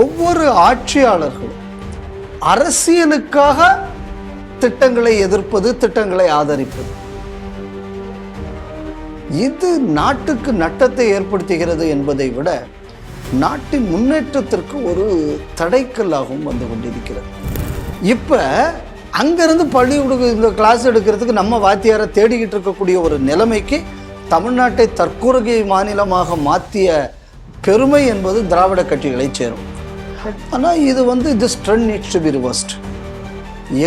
ஒவ்வொரு ஆட்சியாளர்களும் அரசியலுக்காக திட்டங்களை எதிர்ப்பது, திட்டங்களை ஆதரிப்பது, இது நாட்டுக்கு நட்டத்தை ஏற்படுத்துகிறது என்பதை விட நாட்டின் முன்னேற்றத்திற்கு ஒரு தடைக்கல்லாகவும் வந்து கொண்டிருக்கிறது. இப்போ அங்கேருந்து பள்ளிக்கூட இந்த கிளாஸ் எடுக்கிறதுக்கு நம்ம வாத்தியாரை தேடிக்கிட்டு இருக்கக்கூடிய ஒரு நிலைமைக்கு தமிழ்நாட்டை தற்கொலை மாநிலமாக மாற்றிய பெருமை என்பது திராவிட கட்சிகளை சேரும். ஆனால் இது வந்து this trend needs to be reversed.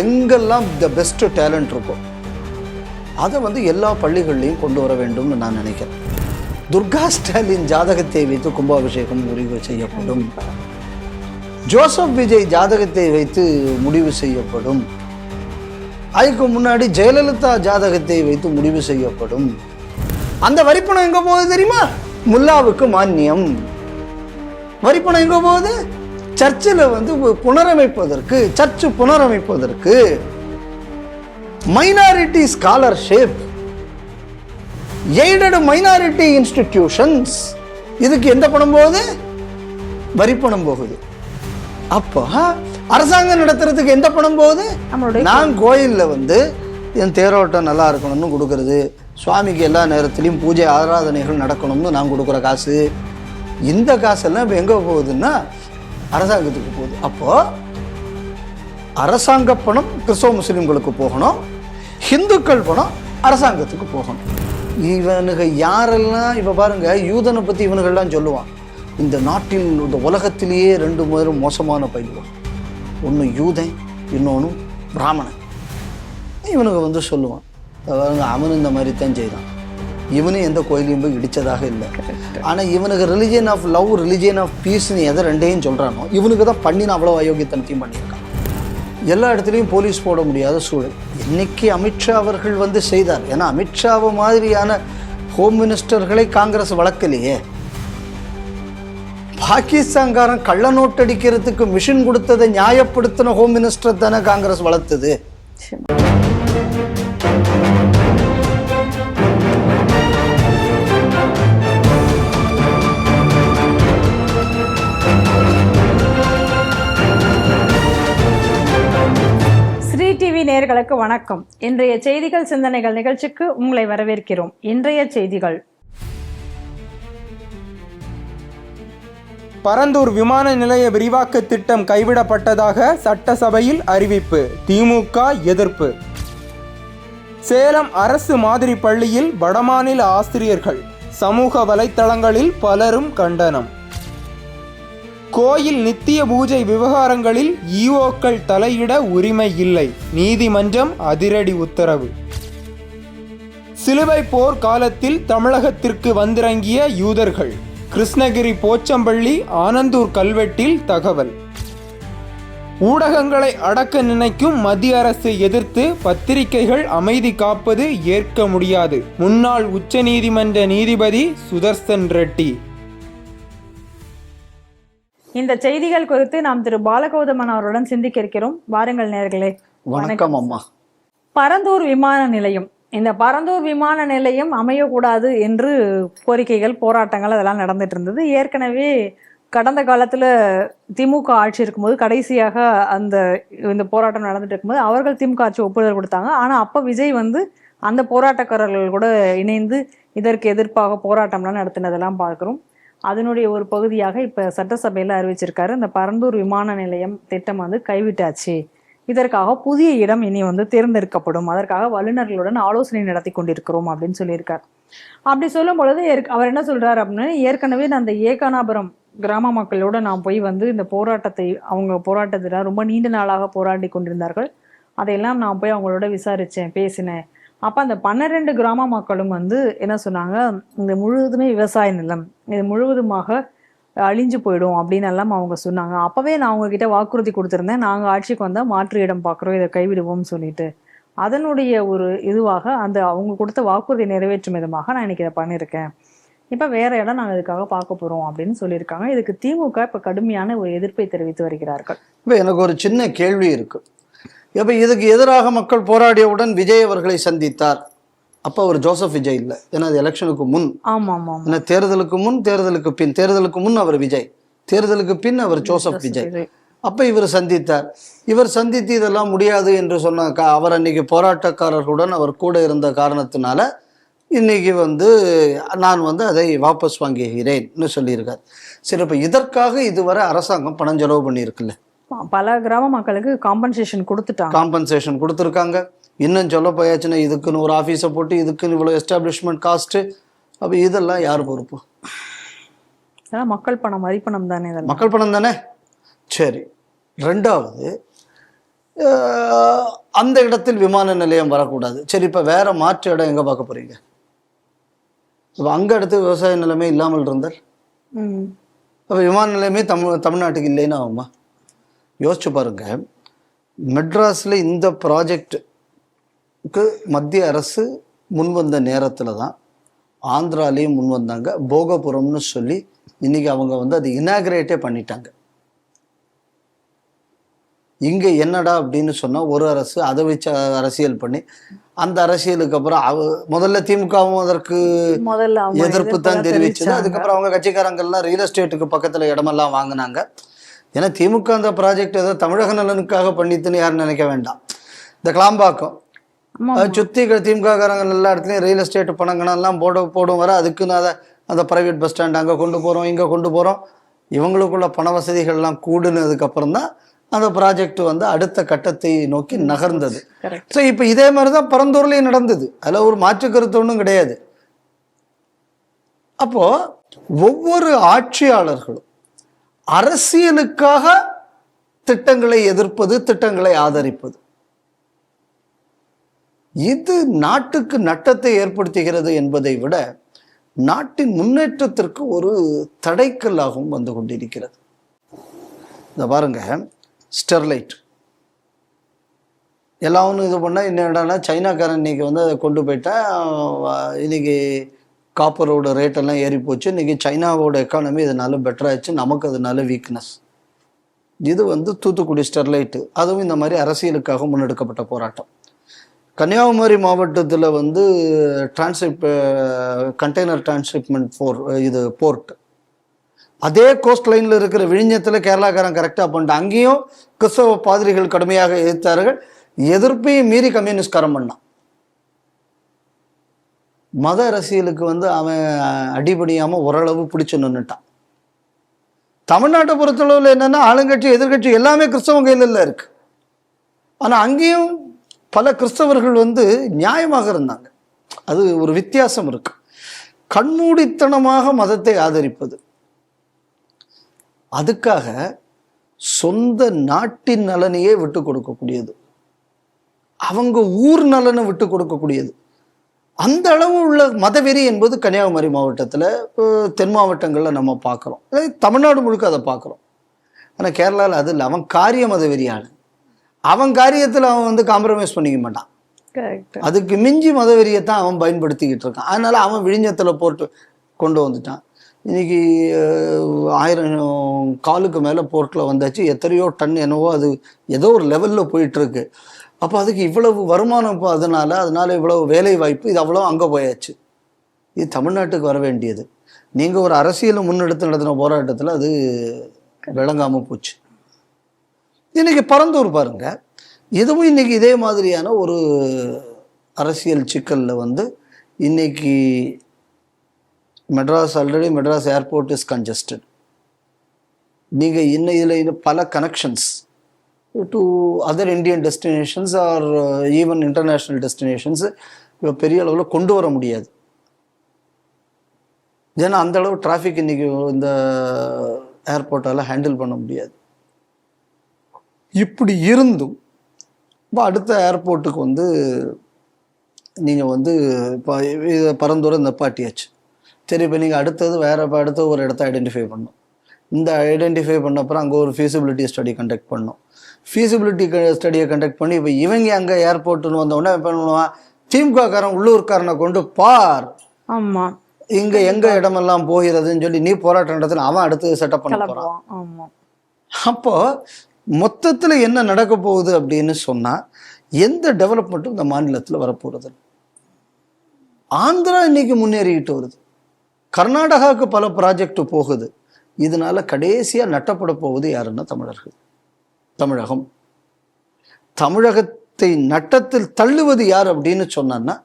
எங்கெல்லாம் த பெஸ்ட் டேலண்ட் இருக்கும் அதை வந்து எல்லா பள்ளிகள்லையும் கொண்டு வர வேண்டும்னு நான் நினைக்கிறேன். துர்கா ஸ்டாலின் ஜாதகத்தை வைத்து கும்பாபிஷேகம் முடிவு செய்யப்படும். ஜோசப் விஜய் ஜாதகத்தை வைத்து முடிவு செய்யப்படும். அதுக்கு முன்னாடி ஜெயலலிதா ஜாதகத்தை வைத்து முடிவு செய்யப்படும். அந்த வரிப்பணம் எங்க போகுது தெரியுமா? முல்லாவுக்கு மானியம். வரிப்பணம் எங்க போகுது? சர்ச்சில் வந்து புனரமைப்பதற்கு, சர்ச்சு புனரமைப்பதற்கு, minority scholarship, aided minority institutions, இதுக்கு எந்த பணம் போகுது? வரிப்பணம் போகுது. அப்போ அரசாங்கம் நடத்துறதுக்கு எந்த பணம் போகுது? நான் கோயிலில் வந்து என் தேரோட்டம் நல்லா இருக்கணும்னு கொடுக்கறது, சுவாமிக்கு எல்லா நேரத்திலையும் பூஜை ஆராதனைகள் நடக்கணும்னு நான் கொடுக்குற காசு, இந்த காசெல்லாம் இப்போ எங்கே போகுதுன்னா அரசாங்கத்துக்கு போகுது. அப்போது அரசாங்க பணம் கிறிஸ்தவ முஸ்லீம்களுக்கு போகணும், ஹிந்துக்கள் பணம் அரசாங்கத்துக்கு போகணும். இவனுங்க யாரெல்லாம் இப்போ பாருங்க, யூதனை பற்றி இவனுங்கள்லாம் சொல்லுவான். இந்த நாட்டில், இந்த உலகத்திலேயே 2 பேரும் மோசமான பயிலுவான். ஒன்று யூதன், இன்னொன்று பிராமணன். இவனுக்கு வந்து சொல்லுவான், அவனு இந்த மாதிரி தான் செய்தான், இவனும் எந்த கோயிலையும் போய் இடித்ததாக இல்லை. ஆனால் இவனுக்கு religion of love, religion of பீஸ்ன்னு எதை ரெண்டையும் சொல்கிறானோ இவனுக்கு தான் பண்ணின அவ்வளோ அயோக்கியத்தனத்தையும் பண்ணியிருக்கான். எல்லா இடத்துலையும் போலீஸ் போட முடியாத சூழல். இன்னைக்கு அமித்ஷா அவர்கள் வந்து செய்தார். ஏன்னா அமித்ஷாவை மாதிரியான ஹோம் மினிஸ்டர்களை காங்கிரஸ் வளர்க்கலையே. பாகிஸ்தான்காரன் கள்ள நோட்டு அடிக்கிறதுக்கு மிஷின் கொடுத்ததை நியாயப்படுத்தின ஹோம் மினிஸ்டர் தானே காங்கிரஸ் வளர்த்தது. டிவி நேயர்களுக்கு வணக்கம். இன்றைய செய்திகள் சிந்தனைகள் நிகழ்ச்சிக்கு உங்களை வரவேற்கிறோம். இன்றைய செய்திகள்: பரந்தூர் விமான நிலைய விரிவாக்க திட்டம் கைவிடப்பட்டதாக சட்டசபையில் அறிவிப்பு, திமுக எதிர்ப்பு. சேலம் அரசு மாதிரி பள்ளியில் வடமாநில ஆசிரியர்கள், சமூக வலைத்தளங்களில் பலரும் கண்டனம். கோயில் நித்திய பூஜை விவகாரங்களில் ஈஓக்கள் தலையிட உரிமை இல்லை, நீதிமன்றம் அதிரடி உத்தரவு. சிலுவை போர் காலத்தில் தமிழகத்திற்கு வந்திறங்கிய யூதர்கள், கிருஷ்ணகிரி போச்சம்பள்ளி ஆனந்தூர் கல்வெட்டில் தகவல். ஊடகங்களை அடக்க நினைக்கும் மத்திய அரசு எதிர்த்து பத்திரிகைகள் அமைதி காப்பது ஏற்க முடியாது, முன்னாள் உச்சநீதிமன்ற நீதிபதி சுதர்சன் ரெட்டி. இந்த செய்திகள் குறித்து நாம் திரு பாலகௌதமன் அவருடன் சிந்திக்க இருக்கிறோம். வாருங்கள் நேயர்களே. வணக்கம் அம்மா. பரந்தூர் விமான நிலையம், இந்த பரந்தூர் விமான நிலையம் அமையக்கூடாது என்று கோரிக்கைகள், போராட்டங்கள் அதெல்லாம் நடந்துட்டு இருந்தது. ஏற்கனவே கடந்த காலத்துல திமுக ஆட்சி இருக்கும்போது கடைசியாக இந்த போராட்டம் நடந்துட்டு இருக்கும்போது அவர்கள் திமுக ஆட்சி ஒப்புதல் கொடுத்தாங்க. ஆனா அப்ப விஜய் வந்து அந்த போராட்டக்காரர்கள் கூட இணைந்து இதற்கு எதிர்ப்பாக போராட்டம்லாம் நடத்தினதெல்லாம் பார்க்கிறோம். அதனுடைய ஒரு பகுதியாக இப்ப சட்டசபையில அறிவிச்சிருக்காரு, இந்த பரந்தூர் விமான நிலையம் திட்டம் வந்து கைவிட்டாச்சு, இதற்காக புதிய இடம் இனி வந்து தேர்ந்தெடுக்கப்படும், அதற்காக வல்லுநர்களுடன் ஆலோசனை நடத்தி கொண்டிருக்கிறோம் அப்படின்னு சொல்லியிருக்காரு. அப்படி சொல்லும் பொழுது அவர் என்ன சொல்றாரு அப்படின்னா, ஏற்கனவே நான் அந்த ஏகானாபுரம் கிராம மக்களோட நான் போய் வந்து இந்த போராட்டத்தை, அவங்க போராட்டத்தில் ரொம்ப நீண்ட நாளாக போராடி கொண்டிருந்தார்கள், அதையெல்லாம் நான் போய் அவங்களோட விசாரிச்சேன், பேசினேன். அப்போ அந்த 12 கிராம மக்களும் வந்து என்ன சொன்னாங்க, இந்த முழுவதுமே விவசாய நிலம், இது முழுவதுமாக அழிஞ்சு போயிடும் அப்படின்னு எல்லாம் அவங்க சொன்னாங்க. அப்பவே நான் அவங்க கிட்ட வாக்குறுதி கொடுத்துருந்தேன், நாங்கள் ஆட்சிக்கு வந்தால் மாற்று இடம் பார்க்குறோம், இதை கைவிடுவோம்னு சொல்லிட்டு. அதனுடைய ஒரு இதுவாக அந்த அவங்க கொடுத்த வாக்குறுதி நிறைவேற்றும் விதமாக நான் இன்னைக்கு இதை பண்ணியிருக்கேன், இப்போ வேற இடம் நாங்கள் இதுக்காக பார்க்க போறோம் அப்படின்னு சொல்லியிருக்காங்க. இதுக்கு திமுக இப்போ கடுமையான ஒரு எதிர்ப்பை தெரிவித்து வருகிறார்கள். இப்போ எனக்கு ஒரு சின்ன கேள்வி இருக்கு. இப்போ இதுக்கு எதிராக மக்கள் போராடியவுடன் விஜய் அவர்களை சந்தித்தார். அப்போ அவர் ஜோசப் விஜய் இல்லை, ஏன்னா அது எலெக்ஷனுக்கு முன். ஆமாம் ஆமாம், ஏன்னா தேர்தலுக்கு முன், தேர்தலுக்கு பின். தேர்தலுக்கு முன் அவர் விஜய், தேர்தலுக்கு பின் அவர் ஜோசப் விஜய். அப்போ இவர் சந்தித்தார். இவர் சந்தித்து இதெல்லாம் முடியாது என்று சொன்ன அவர் அன்னைக்கு போராட்டக்காரர்களுடன் அவர் கூட இருந்த காரணத்தினால இன்னைக்கு வந்து நான் வந்து அதை வாபஸ் வாங்குகிறேன்னு சொல்லியிருக்கார். சரி, இப்போ இதற்காக இதுவரை அரசாங்கம் பணம் செலவு பண்ணியிருக்குல்ல, பல கிராம மக்களுக்கு காம்பன்சேஷன் கொடுத்துருக்காங்க. இன்னும் சொல்ல போயாச்சுன்னா இதுக்குன்னு ஒரு ஆஃபீஸை போட்டு இதுக்குன்னு இவ்வளோ எஸ்டாப்ளிஷ்மெண்ட் காஸ்ட்டு. அப்போ இதெல்லாம் யார் பொறுப்பு? மக்கள் பணம், வரிப்பணம் தானே, மக்கள் பணம் தானே. சரி, ரெண்டாவது அந்த இடத்தில் விமான நிலையம் வரக்கூடாது. சரி, இப்போ வேற மாற்று இடம் எங்கே பார்க்க போறீங்க? இப்போ அங்கே அடுத்து விவசாய நிலையமே இல்லாமல் இருந்தால் அப்போ விமான நிலையமே தமிழ்நாட்டுக்கு இல்லைன்னு ஆகுமா? யோசிச்சு பாருங்க. மெட்ராஸில் இந்த ப்ராஜெக்டுக்கு மத்திய அரசு முன்வந்த நேரத்தில் தான் ஆந்திராலேயும் முன் வந்தாங்க. போகபுரம்னு சொல்லி இன்னைக்கு அவங்க வந்து அது இனாகிரேட்டே பண்ணிட்டாங்க. இங்கே என்னடா அப்படின்னு சொன்னால் ஒரு அரசு அதை வச்சு அரசியல் பண்ணி அந்த அரசியலுக்கு அப்புறம் முதல்ல திமுகவும் அதற்கு எதிர்ப்பு தான் தெரிவிச்சது. அதுக்கப்புறம் அவங்க கட்சிக்காரங்கள்லாம் ரியல் எஸ்டேட்டுக்கு பக்கத்தில் இடமெல்லாம் வாங்கினாங்க. ஏன்னா திமுக அந்த ப்ராஜெக்ட் ஏதோ தமிழக நலனுக்காக பண்ணித்துன்னு யாரும் நினைக்க வேண்டாம். இந்த கிளாம்பாக்கம் சுற்றி திமுக காரங்கள் எல்லா இடத்துலையும் ரியல் எஸ்டேட் பணங்கள்லாம் போடும் வர அதுக்குன்னு அதை அந்த ப்ரைவேட் பஸ் ஸ்டாண்ட் அங்கே கொண்டு போகிறோம், இங்கே கொண்டு போகிறோம். இவங்களுக்குள்ள பண வசதிகள்லாம் கூடுனதுக்கப்புறம் தான் அந்த ப்ராஜெக்ட் வந்து அடுத்த கட்டத்தை நோக்கி நகர்ந்தது. ஸோ இப்போ இதே மாதிரி தான் பரந்தூர்லேயும் நடந்தது. அதில் ஒரு மாற்று கருத்து ஒன்றும் கிடையாது. அப்போ ஒவ்வொரு ஆட்சியாளர்களும் அரசியலுக்காக திட்டங்களை எதிர்ப்பது, திட்டங்களை ஆதரிப்பது, இது நாட்டுக்கு நட்டத்தை ஏற்படுத்துகிறது என்பதை விட நாட்டின் முன்னேற்றத்திற்கு ஒரு தடைக்கல்லாகவும் வந்து கொண்டிருக்கிறது. இந்த பாருங்க, ஸ்டெர்லைட் எல்லாம் ஒன்று இது பண்ணால் என்னடானா சைனாக்காரன் இன்னைக்கு வந்து அதை கொண்டு போயிட்டேன். இன்னைக்கு காப்பரோட ரேட்டெல்லாம் ஏறி போச்சு. இன்னைக்கு சைனாவோட எக்கானமி இதனால பெட்டராகிடுச்சு, நமக்கு அதனால வீக்னஸ். இது வந்து தூத்துக்குடி ஸ்டெர்லைட்டு, அதுவும் இந்த மாதிரி அரசியலுக்காக முன்னெடுக்கப்பட்ட போராட்டம். கன்னியாகுமரி மாவட்டத்தில் வந்து கண்டெய்னர் டிரான்ஸ்ஷிப்மெண்ட் போர்ட், அதே கோஸ்ட் லைனில் இருக்கிற விழிஞத்தில் கேரளாக்காரன் கரெக்டாக பண்ணிட்டான். அங்கேயும் கிறிஸ்தவ பாதிரிகள் கடுமையாக எதிர்த்தார்கள். எதிர்ப்பையும் மீறி கம்யூனிஸ்ட்காரன் பண்ணான். மத அரசியலுக்கு வந்து அவன் அடிபடியாமல் ஓரளவு பிடிச்சு நின்றுட்டான். தமிழ்நாட்டை பொறுத்தளவில் என்னென்னா ஆளுங்கட்சி எதிர்கட்சி எல்லாமே கிறிஸ்தவ கையில் இருக்கு. ஆனால் அங்கேயும் பல கிறிஸ்தவர்கள் வந்து நியாயமாக இருந்தாங்க. அது ஒரு வித்தியாசம் இருக்கு. கண்மூடித்தனமாக மதத்தை ஆதரிப்பது, அதுக்காக சொந்த நாட்டின் நலனையே விட்டு கொடுக்கக்கூடியது, அவங்க ஊர் நலனை விட்டு கொடுக்கக்கூடியது, அந்த அளவு உள்ள மதவெறி என்பது கன்னியாகுமரி மாவட்டத்தில், தென் மாவட்டங்களில் நம்ம பார்க்குறோம். தமிழ்நாடு முழுக்க அதை பார்க்குறோம். ஆனால் கேரளாவில் அது இல்லை. அவன் காரிய மதவெறியான, அவன் காரியத்தில் அவன் வந்து காம்ப்ரமைஸ் பண்ணிக்க மாட்டான். அதுக்கு மிஞ்சி மதவெறியத்தான் அவன் பயன்படுத்திக்கிட்டு இருக்கான். அதனால அவன் விழிஞத்தில் போட்டு கொண்டு வந்துட்டான். இன்னைக்கு 1000 காலுக்கு மேலே போர்ட்டில் வந்தாச்சு. எத்தனையோ டன் என்னவோ அது ஏதோ ஒரு லெவலில் போயிட்டுருக்கு. அப்போ அதுக்கு இவ்வளவு வருமானம், இப்போ அதனால இவ்வளவு வேலை வாய்ப்பு, இது அவ்வளோ அங்கே போயாச்சு. இது தமிழ்நாட்டுக்கு வர வேண்டியது. நீங்கள் ஒரு அரசியலை முன்னெடுத்து நடத்தின போராட்டத்தில் அது விளங்காமல் போச்சு. இன்னைக்கு பரந்தூர் பாருங்க, இதுவும் இன்னைக்கு இதே மாதிரியான ஒரு அரசியல் சிக்கலில் வந்து இன்னைக்கு மெட்ராஸ் ஏர்போர்ட் இஸ் கன்ஜஸ்டட். நீங்கள் இதில் பல connections to other Indian destinations R even international destinations இப்போ பெரிய அளவில் கொண்டு வர முடியாது. ஏன்னா அந்த அளவு டிராஃபிக் இன்னைக்கு இந்த ஏர்போர்ட்டால் ஹேண்டில் பண்ண முடியாது. இப்படி இருந்தும் இப்போ அடுத்த ஏர்போர்ட்டுக்கு வந்து நீங்கள் வந்து இப்போ பரந்தூரம் நிப்பாட்டியாச்சு. சரி, இப்போ நீங்கள் அடுத்த ஒரு இடத்த ஐடென்டிஃபை பண்ணணும். இந்த ஐடென்டிஃபை பண்ண அப்புறம் அங்கே ஒரு ஃபீஸிபிலிட்டி ஸ்டடி கண்டக்ட் பண்ணணும். ஃபீஸிபிலிட்டி ஸ்டடியை கண்டக்ட் பண்ணி இப்போ இவங்க அங்கே ஏர்போர்ட்டுன்னு வந்தோடனே இப்போ பண்ணுவான், திமுககாரன் உள்ளூர்காரனை கொண்டு பார், ஆமாம், இங்கே எங்கே இடமெல்லாம் போகிறதுன்னு சொல்லி நீ போராட்டம் நடத்தின அவன் அடுத்து செட்டப் பண்ண போகிறான். அப்போ மொத்தத்தில் என்ன நடக்க போகுது அப்படின்னு சொன்னால் எந்த டெவலப்மெண்ட்டும் இந்த மாநிலத்தில் வரப்போகிறது. ஆந்திரா இன்னைக்கு முன்னேறிக்கிட்டு வருது, கர்நாடகாவுக்கு பல ப்ராஜெக்ட் போகுது. இதனால கடைசியா நட்டப்பட போவது யாருன்னா தமிழர்கள், தமிழகம். தமிழகத்தை நட்டத்தில் தள்ளுவது யார் அப்படின்னு சொன்னான்னா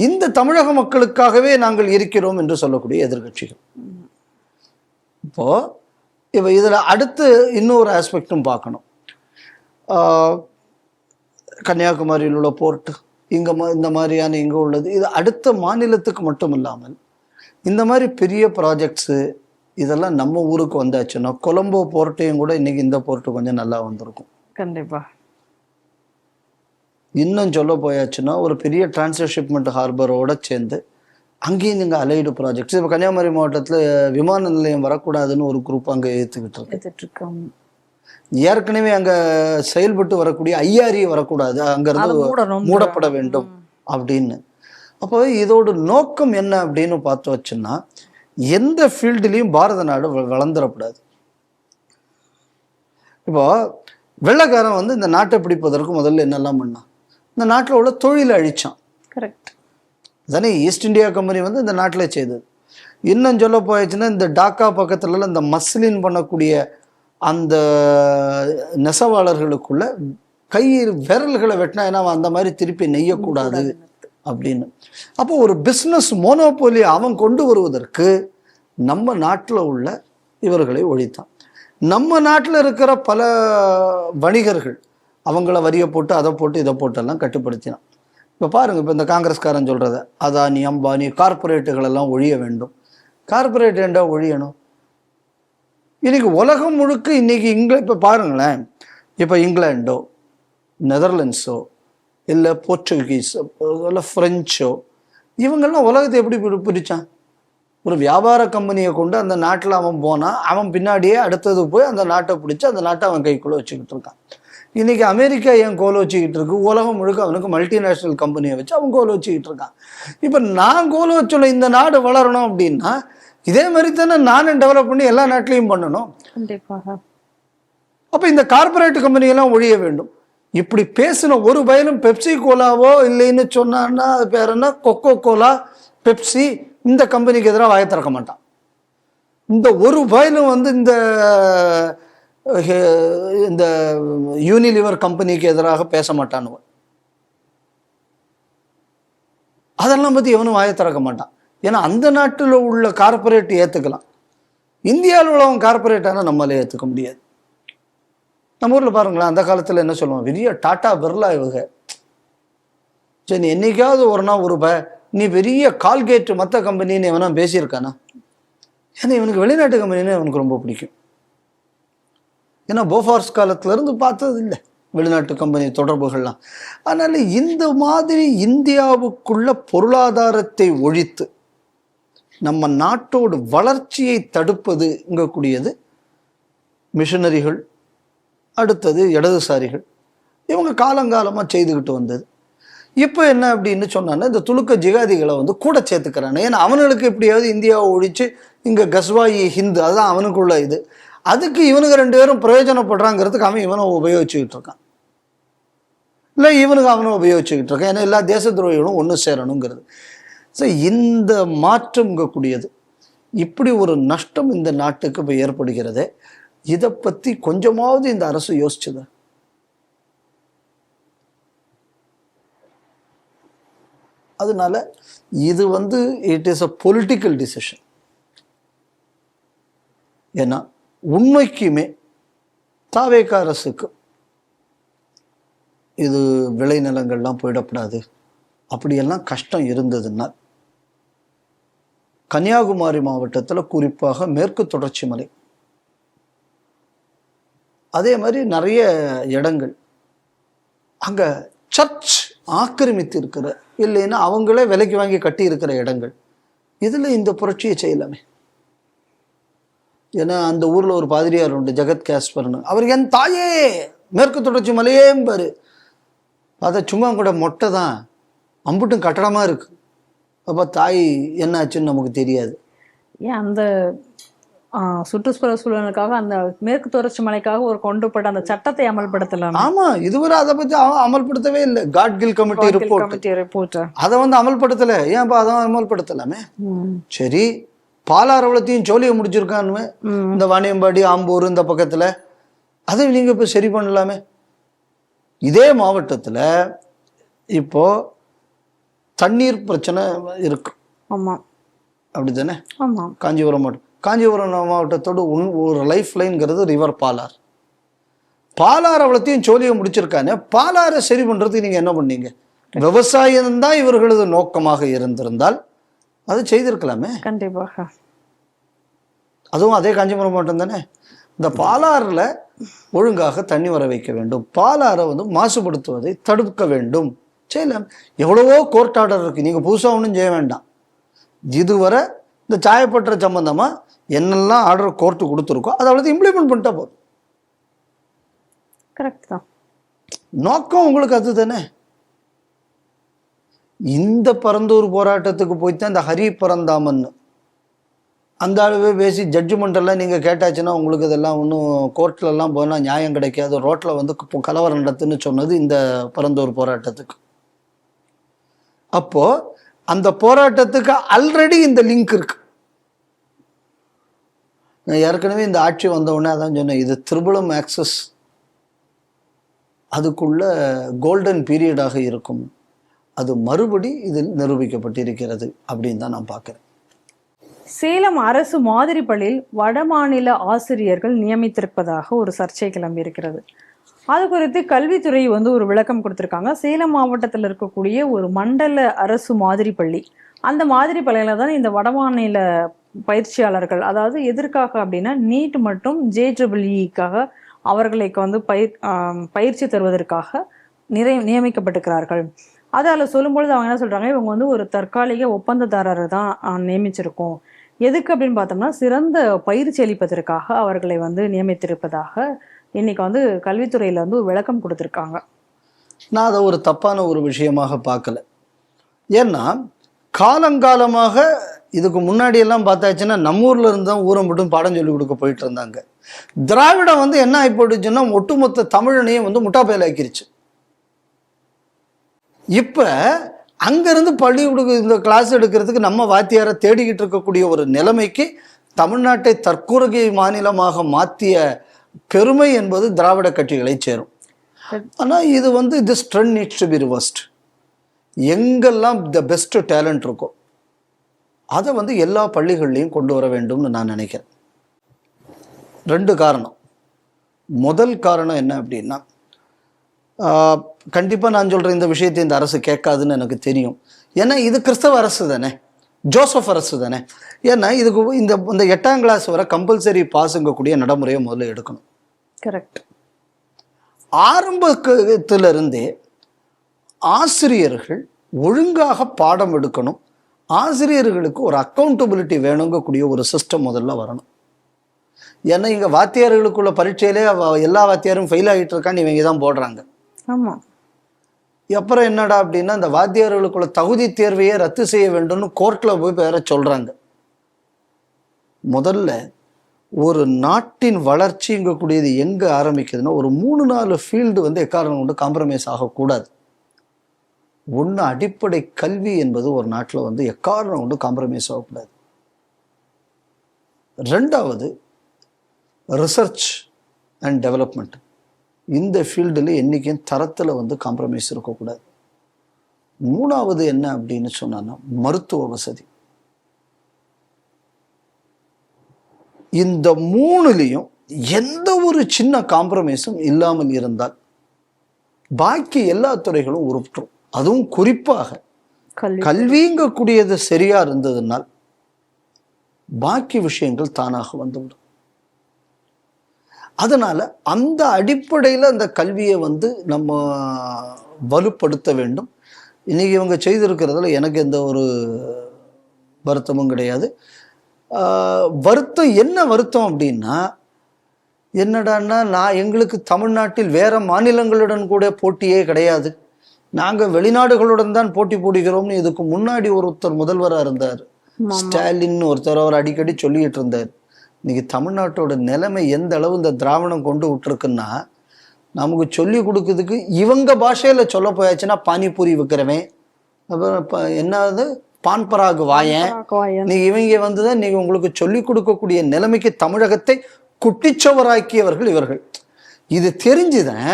இந்த தமிழக மக்களுக்காகவே நாங்கள் இருக்கிறோம் என்று சொல்லக்கூடிய எதிர்கட்சிகள். இப்போ இதுல அடுத்து இன்னொரு ஆஸ்பெக்டும் பார்க்கணும். கன்னியாகுமரியில் உள்ள போர்ட் இங்க இந்த மாதிரியான இங்க உள்ளது, இது அடுத்த மாநிலத்துக்கு மட்டும் இல்லாமல் இந்த மாதிரி பெரிய ப்ராஜெக்ட்ஸு இதெல்லாம் நம்ம ஊருக்கு வந்தாச்சுன்னா கொலம்போ போர்ட்டையும் கூட இன்னைக்கு இந்த போர்ட்டு கொஞ்சம் நல்லா வந்திருக்கும். கண்டிப்பா. இன்னும் சொல்ல போயாச்சுன்னா ஒரு பெரிய டிரான்ஸ்ஃபர் ஷிப்மெண்ட் ஹார்பரோட சேர்ந்து அங்கேயும் நீங்கள் அலைடு ப்ராஜெக்ட்ஸ், இப்போ கன்னியாகுமரி மாவட்டத்தில் விமான நிலையம் வரக்கூடாதுன்னு ஒரு குரூப் அங்கே ஏற்றுக்கிட்டு இருக்கோம். ஏற்கனவே அங்கே செயல்பட்டு வரக்கூடிய ஐஆர்இ வரக்கூடாது, அங்கேருந்து மூடப்பட வேண்டும் அப்படின்னு. அப்போ இதோட நோக்கம் என்ன அப்படின்னு பார்த்து வச்சுன்னா எந்த ஃபீல்டுலையும் பாரத நாடு வளர்ந்துடக்கூடாது. இப்போ வெள்ளைக்காரன் வந்து இந்த நாட்டை பிடிப்பதற்கு முதல்ல என்னெல்லாம் பண்ணான், இந்த நாட்டில் உள்ள தொழிலை அழிச்சான். கரெக்ட் தானே ஈஸ்ட் இந்தியா கம்பெனி வந்து இந்த நாட்டில் செய்தது. இன்னும் சொல்ல போயிடுச்சுன்னா இந்த டாக்கா பக்கத்துல இந்த மஸ்லின் பண்ணக்கூடிய அந்த நெசவாளர்களுக்குள்ள கை விரல்களை வெட்டினா ஏன்னா அந்த மாதிரி திருப்பி நெய்யக்கூடாது அப்படின்னு. அப்போ ஒரு பிஸ்னஸ் மோனோபோலி அவன் கொண்டு வருவதற்கு நம்ம நாட்டில் உள்ள இவர்களை ஒழித்தான். நம்ம நாட்டில் இருக்கிற பல வணிகர்கள் அவங்கள வரியை போட்டு அதை போட்டு இதை போட்டெல்லாம் கட்டுப்படுத்தினான். இப்போ பாருங்கள், இப்போ இந்த காங்கிரஸ்காரன் சொல்கிறத அதானி அம்பானி கார்பரேட்டுகள் எல்லாம் ஒழிய வேண்டும். கார்பரேட் ஏண்டா ஒழியணும்? இன்னைக்கு உலகம் முழுக்க இன்னைக்கு இப்போ பாருங்களேன், இப்போ இங்கிலாண்டோ நெதர்லாண்ட்ஸோ இல்லை போர்ச்சுகீஸோ இல்லை ஃப்ரெஞ்சோ இவங்கெல்லாம் உலகத்தை எப்படி பிரித்தான்? ஒரு வியாபார கம்பெனியை கொண்டு அந்த நாட்டில் அவன் போனால் அவன் பின்னாடியே அடுத்தது போய் அந்த நாட்டை பிடிச்சி அந்த நாட்டை அவன் கைக்குள்ளே வச்சுக்கிட்டு இருக்கான். இன்னைக்கு அமெரிக்கா ஏன் கோல் வச்சுக்கிட்டு இருக்கு? உலகம் முழுக்க அவனுக்கு மல்டிநேஷ்னல் கம்பெனியை வச்சு அவன் கோல் வச்சுக்கிட்டு இருக்கான். இப்போ நான் கோல் வச்சுள்ள இந்த நாடு வளரணும் அப்படின்னா இதே மாதிரி தானே நானும் டெவலப் பண்ணி எல்லா நாட்டிலையும் பண்ணணும். அப்போ இந்த கார்பரேட் கம்பெனியெல்லாம் ஒழிய வேண்டும். இப்படி பேசின ஒரு பயனும் பெப்சி கோலாவோ இல்லைன்னு சொன்னான்னா அது பேர் என்ன, கொக்கோ கோலா பெப்சி, இந்த கம்பெனிக்கு எதிராக வாய திறக்க மாட்டான். இந்த ஒரு பயனும் வந்து இந்த யூனிலிவர் கம்பெனிக்கு எதிராக பேச மாட்டானுவன். அதெல்லாம் பற்றி எவனும் வாய திறக்க மாட்டான். ஏன்னா அந்த நாட்டில் உள்ள கார்பரேட் ஏற்றுக்கலாம், இந்தியாவில் உள்ளவன் கார்பரேட் ஆனால் நம்மளால ஏற்றுக்க முடியாது. நம்ம ஊரில் பாருங்களேன், அந்த காலத்தில் என்ன சொல்லுவான், பெரிய டாட்டா பிர்லா இவங்க. சரி, என்னைக்காவது ஒரு நாள் ஒரு நீ பெரிய கால்கேட் மற்ற கம்பெனின்னு எவனா பேசியிருக்கானா? ஏன்னா இவனுக்கு வெளிநாட்டு கம்பெனின்னு அவனுக்கு ரொம்ப பிடிக்கும். ஏன்னா போஃபார்ஸ் காலத்திலேருந்து பார்த்தது இல்லை வெளிநாட்டு கம்பெனி தொடர்புகள்லாம். அதனால் இந்த மாதிரி இந்தியாவுக்குள்ள பொருளாதாரத்தை ஒழித்து நம்ம நாட்டோட வளர்ச்சியை தடுப்பதுங்கக்கூடியது மிஷனரிகள், அடுத்தது இடதுசாரிகள், இவங்க காலங்காலமாக செய்துக்கிட்டு வந்தது. இப்போ என்ன அப்படின்னு சொன்னான்னா இந்த துலுக்க ஜிகாதிகளை வந்து கூட சேர்த்துக்கிறாங்க. ஏன்னா அவனுக்கு எப்படியாவது இந்தியாவை ஒழிச்சு இங்கே கஸ்வாயி ஹிந்து அதுதான் அவனுக்குள்ள இது, அதுக்கு இவனுக்கு ரெண்டு பேரும் பிரயோஜனப்படுறாங்கிறதுக்கு அவன் இவனை உபயோகிச்சுக்கிட்டு இருக்கான், இல்லை இவனுக்கு அவனை உபயோகிச்சுக்கிட்டு இருக்கான். ஏன்னா எல்லா தேச துரோகிகளும் ஒன்று சேரணுங்கிறது. ஸோ இந்த மாற்றம்ங்கக்கூடியது, இப்படி ஒரு நஷ்டம் இந்த நாட்டுக்கு இப்போ ஏற்படுகிறது. இதை பற்றி கொஞ்சமாவது இந்த அரசு யோசிச்சுது? அதனால இது வந்து it is a political decision. ஏன்னா உண்மைக்குமே தாவேகா அரசுக்கு இது விளைநிலங்கள்லாம் போயிடக்கூடாது அப்படியெல்லாம் கஷ்டம் இருந்ததுன்னா கன்னியாகுமரி மாவட்டத்தில் குறிப்பாக மேற்கு தொடர்ச்சி மலை, அதே மாதிரி நிறைய இடங்கள் அங்கே சர்ச் ஆக்கிரமித்து இருக்கிற, இல்லைன்னா அவங்களே விலைக்கு வாங்கி கட்டி இருக்கிற இடங்கள், இதில் இந்த புரட்சியை செய்யலாமே. ஏன்னா அந்த ஊரில் ஒரு பாதிரியார் உண்டு, ஜெகத் கேஸ்பர்னு, அவர் என் தாயே மேற்கு தொடர்ச்சி மலையேம்பாரு. அதை சும்மா கூட மொட்டை தான், அம்புட்டும் கட்டடமாக இருக்கு. அப்போ தாய் என்ன ஆச்சுன்னு நமக்கு தெரியாது. ஏன் அந்த சுற்றுப்புற சூழலுக்காக அந்த மேற்கு தொடர்ச்சி மலைக்காக ஒரு கொண்டுபட்ட அந்த சட்டத்தை அமல்படுத்தலாம். ஆமா, இதுவரை அதை பத்தி அமல்படுத்தவே இல்லை. காட்கில் கமிட்டி ரிப்போர்ட் அதை வந்து அமல்படுத்தல. ஏன் அதை அமல்படுத்தலாமே? சரி, பாலாறு அவ்வளோத்தையும் சோழியை முடிச்சிருக்கானுமே இந்த வாணியம்பாடி ஆம்பூர் இந்த பக்கத்துல, அதை நீங்க இப்ப சரி பண்ணலாமே. இதே மாவட்டத்துல இப்போ தண்ணீர் பிரச்சனை இருக்கு. ஆமா, அப்படித்தானே? ஆமா. காஞ்சிபுரம் மாவட்டம், காஞ்சிபுரம் மாவட்டத்தோடு ஒரு லைஃப் லைன்ங்கிறது ரிவர் பாலாறு. பாலாறு அவ்வளோத்தையும் சோழியை முடிச்சிருக்கானே, பாலாறை சரி பண்றதுக்கு நீங்க என்ன பண்ணீங்க? விவசாயம்தான் இவர்களது நோக்கமாக இருந்திருந்தால் அது செய்திருக்கலாமே. கண்டிப்பாக. அதுவும் அதே காஞ்சிபுரம் மாவட்டம் தானே. இந்த பாலாறுல ஒழுங்காக தண்ணி வர வைக்க வேண்டும், பாலாறை மாசுபடுத்துவதை தடுக்க வேண்டும். செய்யலாம். எவ்வளவோ கோர்ட் ஆர்டர் இருக்கு, நீங்க புதுசா ஒன்றும் செய்ய வேண்டாம். இதுவரை இந்த சாயப்பற்ற சம்பந்தமா என்னெல்லாம் ஆர்டர் கோர்ட்டு கொடுத்துருக்கோ அதை அவ்வளவு இம்ப்ளிமெண்ட் பண்ணிட்டா போதும். கரெக்ட் தான். நோக்கம் உங்களுக்கு அது தானே. இந்த பரந்தூர் போராட்டத்துக்கு போய்தான் இந்த ஹரி பரந்தாமன் அந்த அளவே பேசி ஜட்ஜ்மெண்ட் எல்லாம் நீங்க கேட்டாச்சுன்னா உங்களுக்கு இதெல்லாம் ஒன்றும் கோர்ட்ல எல்லாம் போனா நியாயம் கிடைக்காது, ரோட்ல கலவரம் நடத்துன்னு சொன்னது இந்த பரந்தூர் போராட்டத்துக்கு. அப்போ அந்த போராட்டத்துக்கு ஆல்ரெடி இந்த லிங்க் இருக்கு. நான் ஏற்கனவே இந்த ஆட்சி வந்த உடனே அதான் சொன்னேன், இது திரிபுலம் ஆக்சஸ் அதுக்குள்ள கோல்டன் பீரியடாக இருக்கும். அது மறுபடி இதில் நிரூபிக்கப்பட்டிருக்கிறது அப்படின்னு தான் நான் பார்க்கிறேன். சேலம் அரசு மாதிரி பள்ளியில் வடமாநில ஆசிரியர்கள் நியமித்திருப்பதாக ஒரு சர்ச்சை கிளம்பி இருக்கிறது. அது குறித்து கல்வித்துறை ஒரு விளக்கம் கொடுத்திருக்காங்க. சேலம் மாவட்டத்தில் இருக்கக்கூடிய ஒரு மண்டல அரசு மாதிரி பள்ளி, அந்த மாதிரி பள்ளியில தான் இந்த வடமாநில பயிற்சியாளர்கள், அதாவது எதற்காக அப்படின்னா நீட் மற்றும் JEEக்காக அவர்களுக்கு பயிற்சி தருவதற்காக நியமிக்கப்பட்டிருக்கிறார்கள். அதில் சொல்லும்பொழுது அவங்க என்ன சொல்றாங்க, இவங்க ஒரு தற்காலிக ஒப்பந்ததாரரை தான் நியமிச்சிருக்கோம். எதுக்கு அப்படின்னு பார்த்தோம்னா சிறந்த பயிற்சி அளிப்பதற்காக அவர்களை நியமித்திருப்பதாக இன்னைக்கு கல்வித்துறையில ஒரு விளக்கம் கொடுத்துருக்காங்க. நான் அதை ஒரு தப்பான ஒரு விஷயமாக பார்க்கல. ஏன்னா காலங்காலமாக இதுக்கு முன்னாடி எல்லாம் பார்த்தாச்சுன்னா நம்ம ஊர்ல இருந்து தான் ஊரை மட்டும் பாடம் சொல்லி கொடுக்க போயிட்டு இருந்தாங்க. திராவிடம் என்ன ஆகி போயிடுச்சுன்னா ஒட்டுமொத்த தமிழனையும் முட்டாப்பையில ஆக்கிருச்சு. இப்ப அங்கிருந்து பள்ளி இந்த கிளாஸ் எடுக்கிறதுக்கு நம்ம வாத்தியாரை தேடிக்கிட்டு இருக்கக்கூடிய ஒரு நிலைமைக்கு தமிழ்நாட்டை தற்கொலை மாநிலமாக மாற்றிய பெருமை என்பது திராவிட கட்சிகளை சேரும். ஆனால் இது this trend needs to be reversed. எங்கெல்லாம் த பெஸ்ட் டேலண்ட் இருக்கோ அதை எல்லா பள்ளிகள்லையும் கொண்டு வர வேண்டும்னு நான் நினைக்கிறேன். 2 காரணம். முதல் காரணம் என்ன அப்படின்னா, கண்டிப்பாக நான் சொல்கிறேன் இந்த விஷயத்தை இந்த அரசு கேட்காதுன்னு எனக்கு தெரியும். ஏன்னா இது கிறிஸ்தவ அரசு தானே, ஜோசப் அரசு தானே. ஏன்னா இதுக்கு இந்த 8ஆம் கிளாஸ் வரை கம்பல்சரி பாஸுங்கக்கூடிய நடைமுறையை முதல்ல எடுக்கணும். கரெக்ட். ஆரம்பத்திலிருந்தே ஆசிரியர்கள் ஒழுங்காக பாடம் எடுக்கணும், ஆசிரியர்களுக்கு ஒரு அக்கௌண்டபிலிட்டி வேணுங்கக்கூடிய ஒரு சிஸ்டம் முதல்ல வரணும். ஏன்னா இங்கே வாத்தியார்களுக்குள்ள பரீட்சையிலே எல்லா வாத்தியாரும் ஃபெயில் ஆகிட்டு இருக்கான்னு இவங்க தான் போடுறாங்க. ஆமாம். அப்புறம் என்னடா அப்படின்னா இந்த வாத்தியார்களுக்குள்ள தகுதி தேர்வையே ரத்து செய்ய வேண்டும்னு கோர்ட்டில் போய் வேற சொல்கிறாங்க. முதல்ல ஒரு நாட்டின் வளர்ச்சிங்கக்கூடியது எங்கே ஆரம்பிக்குதுன்னா ஒரு 3-4 ஃபீல்டு எக்காரணம் கொண்டு காம்ப்ரமைஸ் ஆகக்கூடாது. ஒன்று அடிப்படை கல்வி என்பது ஒரு நாட்டில் எக்காரணம் கொண்டு காம்ப்ரமைஸ் ஆகக்கூடாது. 2வது ரிசர்ச் அண்ட் டெவலப்மெண்ட், இந்த ஃபீல்டில் என்றைக்கும் தரத்தில் காம்ப்ரமைஸ் இருக்கக்கூடாது. 3வது என்ன அப்படின்னு சொன்னா மருத்துவ வசதி. இந்த 3லையும் எந்த ஒரு சின்ன காம்ப்ரமைஸும் இல்லாமல் இருந்தால் பாக்கி எல்லா துறைகளும் உருப்பற்றும். அதுவும் குறிப்பாக கல்விங்கக்கூடியது சரியா இருந்ததுனால் பாக்கி விஷயங்கள் தானாக வந்துவிடும். அதனால அந்த அடிப்படையில் அந்த கல்வியை நம்ம வலுப்படுத்த வேண்டும். இன்னைக்கு இவங்க செய்திருக்கிறதுல எனக்கு எந்த ஒரு வருத்தமும் கிடையாது. வருத்தம் என்ன வருத்தம் அப்படின்னா, என்னடான்னா எங்களுக்கு தமிழ்நாட்டில் வேற மாநிலங்களுடன் கூட போட்டியே கிடையாது, நாங்கள் வெளிநாடுகளுடன் தான் போட்டி போடுகிறோம்னு இதுக்கு முன்னாடி ஒருத்தர் முதல்வராக இருந்தார், ஸ்டாலின் ஒருத்தர், அவர் அடிக்கடி சொல்லிட்டு இருந்தார். இன்னைக்கு தமிழ்நாட்டோட நிலைமை எந்த அளவு இந்த திராவிடம் கொண்டு விட்டுருக்குன்னா, நமக்கு சொல்லி கொடுக்குறதுக்கு இவங்க பாஷையில் சொல்ல போயாச்சுன்னா பானிபூரி விற்கிறவன், அப்புறம் என்னது பான்பராகு வாயன், நீ இவங்க வந்துதான் நீங்க உங்களுக்கு சொல்லிக் கொடுக்கக்கூடிய நிலைமைக்கு தமிழகத்தை குட்டிச்சவராக்கியவர்கள் இவர்கள். இது தெரிஞ்சுதான்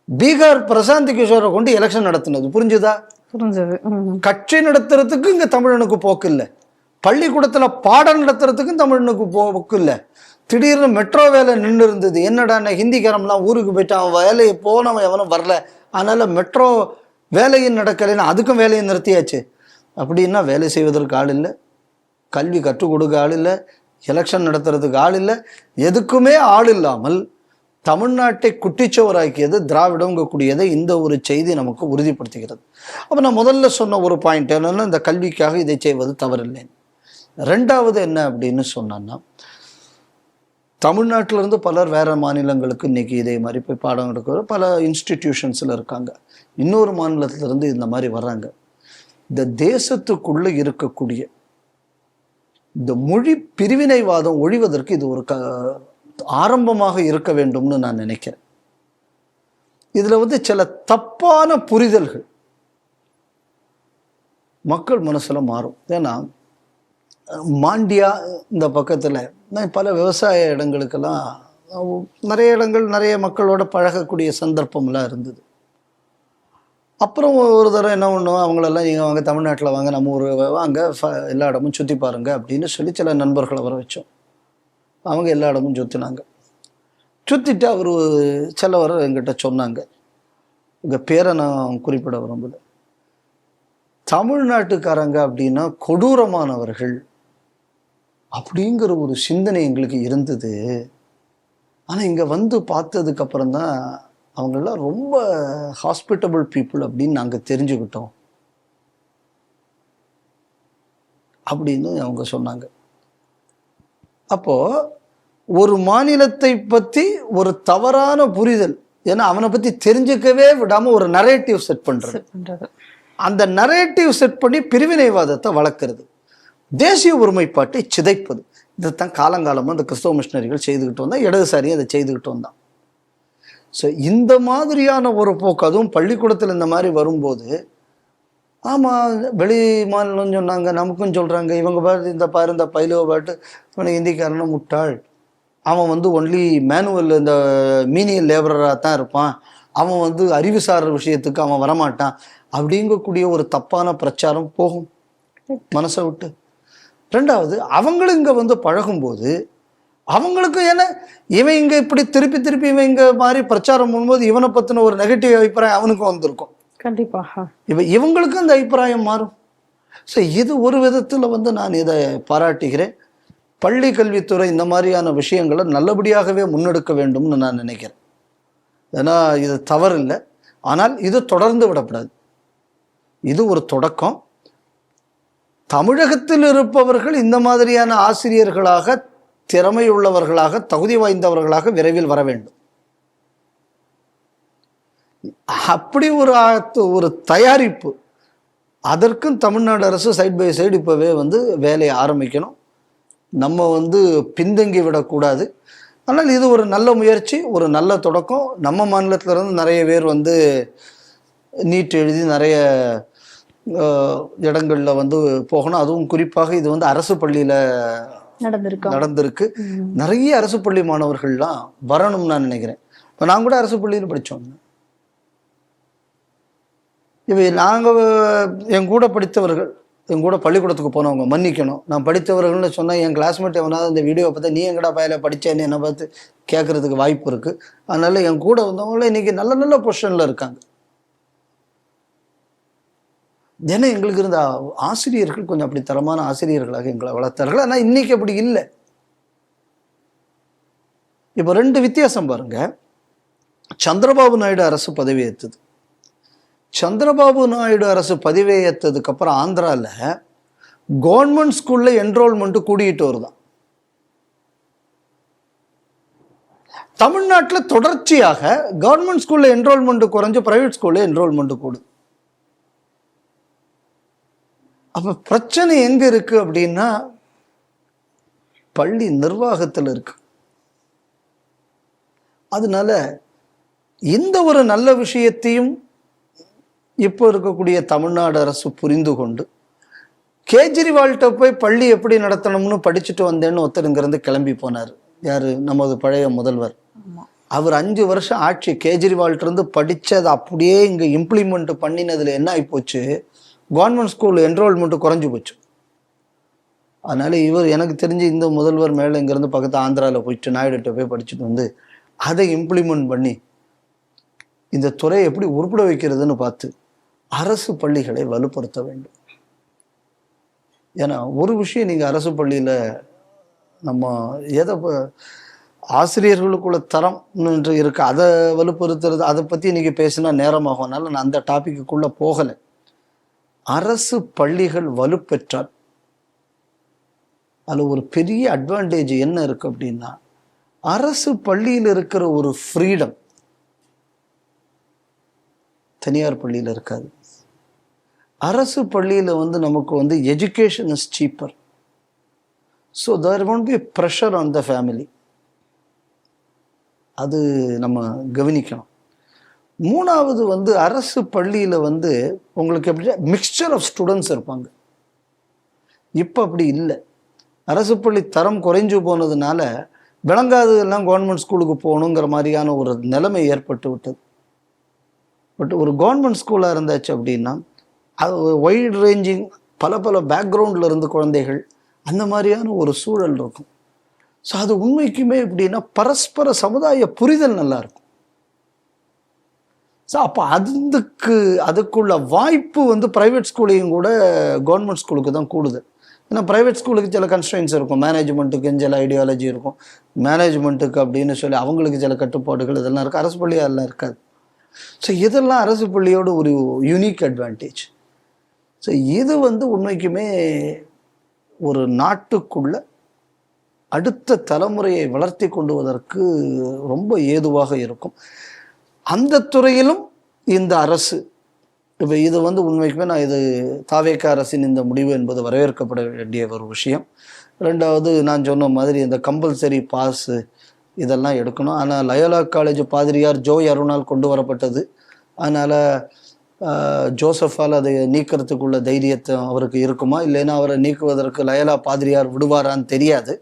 பீகார் பிரசாந்த் கிஷோரை கொண்டு எலெக்ஷன் நடத்தினது. புரிஞ்சுதா? புரிஞ்சது. கட்சி நடத்துறதுக்கு இங்க தமிழனுக்கு போக்கு இல்லை, பள்ளிக்கூடத்துல பாடம் நடத்துறதுக்கும் தமிழனுக்கு போக்கு இல்லை. திடீர்னு மெட்ரோ வேலை நின்று இருந்தது. என்னடா ஹிந்திக்காரம்லாம் ஊருக்கு போயிட்டு அவன் வேலையை போனவன் எவனும் வரல, அதனால மெட்ரோ வேலையும் நடக்கலைன்னா அதுக்கும் வேலையை நிறுத்தியாச்சு. அப்படின்னா வேலை செய்வதற்கு ஆள் இல்லை, கல்வி கற்றுக் கொடுக்க ஆள் இல்லை, எலெக்ஷன் நடத்துறதுக்கு ஆள் இல்லை, எதுக்குமே ஆள் இல்லாமல் தமிழ்நாட்டை குட்டிச்சவராக்கியது திராவிடங்கக்கூடியதை இந்த ஒரு செய்தி நமக்கு உறுதிப்படுத்துகிறது. அப்போ நான் முதல்ல சொன்ன ஒரு பாயிண்ட் என்னன்னா, இந்த கல்விக்காக இதை செய்வது தவறில்லை. ரெண்டாவது என்ன அப்படின்னு சொன்னா, தமிழ்நாட்டிலிருந்து பலர் வேற மாநிலங்களுக்கு இன்னைக்கு இதே மாதிரி போய் பாடம் எடுக்கிற பல இன்ஸ்டிடியூஷன்ஸில் இருக்காங்க. இன்னொரு மாநிலத்திலிருந்து இந்த மாதிரி வர்றாங்க. இந்த தேசத்துக்குள்ள இருக்கக்கூடிய இந்த மொழி பிரிவினைவாதம் ஒழிவதற்கு இது ஒரு ஆரம்பமாக இருக்க வேண்டும்னு நான் நினைக்கிறேன். இதுல வந்து சில தப்பான புரிதல்கள் மக்கள் மனசுல மாறும். ஏன்னா மாண்டியா இந்த பக்கத்துல பல விவசாய இடங்களுக்கெல்லாம் நிறைய இடங்கள் நிறைய மக்களோட பழகக்கூடிய சந்தர்ப்பம்லாம் இருந்தது. அப்புறம் ஒரு தடவை என்ன பண்ணுவோம், அவங்களெல்லாம் நீங்கள் வாங்க தமிழ்நாட்டில் வாங்க, நம்ம ஊர் வாங்க, எல்லா இடமும் சுற்றி பாருங்க அப்படின்னு சொல்லி சில நண்பர்களை வர வச்சோம். அவங்க எல்லா இடமும் சுற்றினாங்க. சுற்றிட்டு அவர் சிலவரை என்கிட்ட சொன்னாங்க, எங்கள் பேரை நான் குறிப்பிட விரும்பல, தமிழ்நாட்டுக்காரங்க அப்படின்னா கொடூரமானவர்கள் அப்படிங்கிற ஒரு சிந்தனை எங்களுக்கு இருந்தது. ஆனால் இங்கே வந்து பார்த்ததுக்கு அப்புறம் தான் அவங்கெல்லாம் ரொம்ப ஹாஸ்பிட்டபிள் பீப்புள் அப்படின்னு நாங்கள் தெரிஞ்சுக்கிட்டோம் அப்படின்னு அவங்க சொன்னாங்க. அப்போ ஒரு மாநிலத்தை பற்றி ஒரு தவறான புரிதல், ஏன்னா அவனை பற்றி தெரிஞ்சுக்கவே விடாம ஒரு நரேட்டிவ் செட் பண்றது, அந்த நரேட்டிவ் செட் பண்ணி பிரிவினைவாதத்தை வளர்க்கறது, தேசிய ஒருமைப்பாட்டை சிதைப்பது. இதைத்தான் காலங்காலமாக அந்த கிறிஸ்தவ மிஷனரிகள் செய்துக்கிட்டு வந்தா, இடதுசாரியும் அதை செய்துக்கிட்டு வந்தான். ஸோ இந்த மாதிரியான ஒரு போக்கு, அதுவும் பள்ளிக்கூடத்தில் இந்த மாதிரி வரும்போது, ஆமாம் வெளி மாநிலம் சொன்னாங்க, நமக்கும் சொல்கிறாங்க, இவங்க பாட்டு இந்த பாரு இந்த பயிலுவை பாட்டு இவனை இந்திக்காரன முட்டாள், அவன் வந்து ஒன்லி மேனுவல் இந்த மீனியல் லேபரராக தான் இருப்பான், அவன் வந்து அறிவுசார விஷயத்துக்கு அவன் வரமாட்டான் அப்படிங்கக்கூடிய ஒரு தப்பான பிரச்சாரம் போகும் மனசை விட்டு. ரெண்டாவது, அவங்களும் இங்கே வந்து பழகும்போது அவங்களுக்கும், ஏன்னா இவன் இங்கே இப்படி திருப்பி திருப்பி இவன் இங்கே மாதிரி பிரச்சாரம் பண்ணும்போது இவனை பற்றின ஒரு நெகட்டிவ் அபிப்பிராயம் அவனுக்கும் வந்திருக்கும். கண்டிப்பாக இவங்களுக்கும் அந்த அபிப்பிராயம் மாறும். ஸோ இது ஒரு விதத்தில் வந்து நான் இதை பாராட்டுகிறேன். பள்ளி கல்வித்துறை இந்த மாதிரியான விஷயங்களை நல்லபடியாகவே முன்னெடுக்க வேண்டும்னு நான் நினைக்கிறேன். ஏன்னா இது தவறில்லை, ஆனால் இது தொடர்ந்து விடப்படாது. இது ஒரு தொடக்கம். தமிழகத்தில் இருப்பவர்கள் இந்த மாதிரியான ஆசிரியர்களாக, திறமையுள்ளவர்களாக, தகுதி வாய்ந்தவர்களாக விரைவில் வர வேண்டும். அப்படி ஒரு தயாரிப்பு, அதற்கும் தமிழ்நாடு அரசு சைட் பை சைடு இப்போவே வந்து வேலையை ஆரம்பிக்கணும். நம்ம வந்து பின்தங்கி விடக்கூடாது. ஆனால் இது ஒரு நல்ல முயற்சி, ஒரு நல்ல தொடக்கம். நம்ம மாநிலத்திலிருந்து நிறைய பேர் வந்து நீட் எழுதி நிறைய இடங்களில் வந்து போகணும். அதுவும் குறிப்பாக இது வந்து அரசு பள்ளியில் நடந்திருக்கு. நிறைய அரசு பள்ளி மாணவர்கள்லாம் வரணும்னு நான் நினைக்கிறேன். இப்போ நான் கூட அரசு பள்ளியில் படித்தோம். இவை நாங்கள் என் கூட படித்தவர்கள், என் கூட பள்ளிக்கூடத்துக்கு போனவங்க மன்னிக்கணும், நான் படித்தவர்கள்னு சொன்னால் என் கிளாஸ்மேட் எவனாவது இந்த வீடியோவை பார்த்தா நீ எங்கடா பையில படித்தேன்னு என்னை பார்த்து கேட்கறதுக்கு வாய்ப்பு இருக்குது. அதனால என் கூட வந்தவங்களும் இன்னைக்கு நல்ல நல்ல பொசிஷனில் இருக்காங்க. ஏன்னா எங்களுக்கு இருந்த ஆசிரியர்கள் கொஞ்சம் அப்படி தரமான ஆசிரியர்களாக எங்களை வளர்த்தார்கள். ஆனால் இன்னைக்கு அப்படி இல்லை. இப்போ ரெண்டு வித்தியாசம் பாருங்க. சந்திரபாபு நாயுடு அரசு பதவியேற்றது. சந்திரபாபு நாயுடு அரசு பதவியேற்றதுக்கு அப்புறம் ஆந்திராவில் கவர்மெண்ட் ஸ்கூல்ல என்ரோல்மெண்ட் கூடிட்டு வருதான். தமிழ்நாட்டில் தொடர்ச்சியாக கவர்மெண்ட் ஸ்கூல்ல என்ரோல்மெண்ட் குறைஞ்சு பிரைவேட் ஸ்கூல்ல என்ரோல்மெண்ட் கூடுது. அப்ப பிரச்சனை எங்க இருக்கு அப்படின்னா பள்ளி நிர்வாகத்தில் இருக்கு. அதனால இந்த ஒரு நல்ல விஷயத்தையும் இப்போ இருக்கக்கூடிய தமிழ்நாடு அரசு புரிந்து கொண்டு கேஜ்ரிவால்கிட்ட போய் பள்ளி எப்படி நடத்தணும்னு படிச்சுட்டு வந்தேன்னு ஒருத்தர் இங்கிருந்து கிளம்பி போனார். யாரு? நமது பழைய முதல்வர். அவர் 5 வருஷம் ஆட்சி கேஜ்ரிவால்கிட்ட இருந்து படிச்சதை அப்படியே இங்க இம்ப்ளிமெண்ட் பண்ணினதுல என்ன ஆகி போச்சு, கவர்மெண்ட் ஸ்கூல் என்ரோல்மெண்ட் குறைஞ்சு போச்சு. அதனால இவர் எனக்கு தெரிஞ்சு இந்த முதல்வர் மேல இங்கிருந்து பக்கத்து ஆந்திராவில் போயிட்டு நாயுடுகிட்ட போய் படிச்சுட்டு வந்து அதை இம்ப்ளிமெண்ட் பண்ணி இந்த துறையை எப்படி உருப்பட வைக்கிறதுன்னு பார்த்து அரசு பள்ளிகளை வலுப்படுத்த வேண்டும். ஏன்னா ஒரு விஷயம், நீங்க அரசு பள்ளியில நம்ம எதை ஆசிரியர்களுக்குள்ள தரம் இருக்கு, அதை வலுப்படுத்துறது, அதை பத்தி இன்னைக்கு பேசினா நேரமாகும். அதனால நான் அந்த டாபிக்குள்ள போகலை. அரசு பள்ளிகள் வலுப்பெற்றால் அதுல ஒரு பெரிய அட்வான்டேஜ் என்ன இருக்கு அப்படின்னா, அரசு பள்ளியில் இருக்கிற ஒரு ஃப்ரீடம் தனியார் பள்ளியில் இருக்காது. அரசு பள்ளியில் நமக்கு education is cheaper. So there won't be pressure on the family. அது நம்ம கவனிக்கணும். மூணாவது அரசு பள்ளியில் உங்களுக்கு எப்படி மிக்சர் ஆஃப் ஸ்டூடெண்ட்ஸ் இருப்பாங்க. இப்போ அப்படி இல்லை. அரசு பள்ளி தரம் குறைஞ்சு போனதுனால விளங்காததெல்லாம் கவர்மெண்ட் ஸ்கூலுக்கு போகணுங்கிற மாதிரியான ஒரு நிலைமை ஏற்பட்டு விட்டது. பட் ஒரு கவர்மெண்ட் ஸ்கூலாக இருந்தாச்சு அப்படின்னா அது வைட் ரேஞ்சிங் பல பேக்ரவுண்டில் இருந்து குழந்தைகள் அந்த மாதிரியான ஒரு சூழல் இருக்கும். ஸோ அது உண்மைக்குமே எப்படின்னா பரஸ்பர சமுதாய புரிதல் நல்லா இருக்கும். ஸோ அப்போ அதுக்குள்ள வாய்ப்பு ப்ரைவேட் ஸ்கூலையும் கூட கவர்மெண்ட் ஸ்கூலுக்கு தான் கூடுது. ஏன்னா ப்ரைவேட் ஸ்கூலுக்கு சில கன்ஸ்ட்ரெயின்ஸ் இருக்கும், மேனேஜ்மெண்ட்டுக்கு சில ஐடியாலஜி இருக்கும், மேனேஜ்மெண்ட்டுக்கு அப்படின்னு சொல்லி அவங்களுக்கு சில கட்டுப்பாடுகள் இதெல்லாம் இருக்குது. அரசு பள்ளி அதெல்லாம் இருக்காது. ஸோ இதெல்லாம் அரசு பள்ளியோட ஒரு யூனிக் அட்வான்டேஜ். ஸோ இது உண்மைக்குமே ஒரு நாட்டுக்குள்ள அடுத்த தலைமுறையை வளர்த்தி கொண்டுவதற்கு ரொம்ப ஏதுவாக இருக்கும். அந்த துறையிலும் இந்த அரசு இப்போ இது உண்மைக்குமே நான் இது தாவேக அரசின் இந்த முடிவு என்பது வரவேற்கப்பட வேண்டிய ஒரு விஷயம். ரெண்டாவது, நான் சொன்ன மாதிரி இந்த கம்பல்சரி பாஸு இதெல்லாம் எடுக்கணும். ஆனால் லயோலா காலேஜ் பாதிரியார் ஜோய் அருணால் கொண்டு வரப்பட்டது. அதனால் ஜோசஃபால் அதை நீக்கிறதுக்குள்ள தைரியத்தை அவருக்கு இருக்குமா, இல்லைன்னா அவரை நீக்குவதற்கு லயோலா பாதிரியார் விடுவாரான்னு தெரியாது.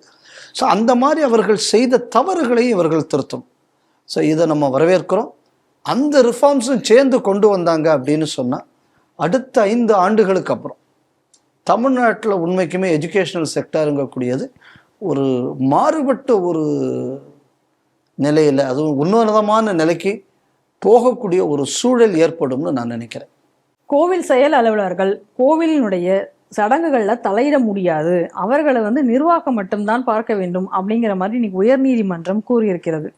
ஸோ அந்த மாதிரி அவர்கள் செய்த தவறுகளை இவர்கள் திருத்தும். ஸோ இதை நம்ம வரவேற்கிறோம். அந்த ரிஃபார்ம்ஸும் சேர்ந்து கொண்டு வந்தாங்க அப்படின்னு சொன்னால் அடுத்த 5 ஆண்டுகளுக்கு அப்புறம் தமிழ்நாட்டில் உண்மைக்குமே எஜுகேஷனல் செக்டருங்கக்கூடியது ஒரு மாறுபட்ட ஒரு நிலையில், அதுவும் உன்னதமான நிலைக்கு போகக்கூடிய ஒரு சூழல் ஏற்படும்னு நான் நினைக்கிறேன். கோவில் செயல் அலுவலர்கள் கோவிலினுடைய சடங்குகளில் தலையிட முடியாது, அவர்களை நிர்வாகம் மட்டும்தான் பார்க்க வேண்டும் அப்படிங்கிற மாதிரி இன்னைக்கு உயர்நீதிமன்றம் கூறியிருக்கிறது.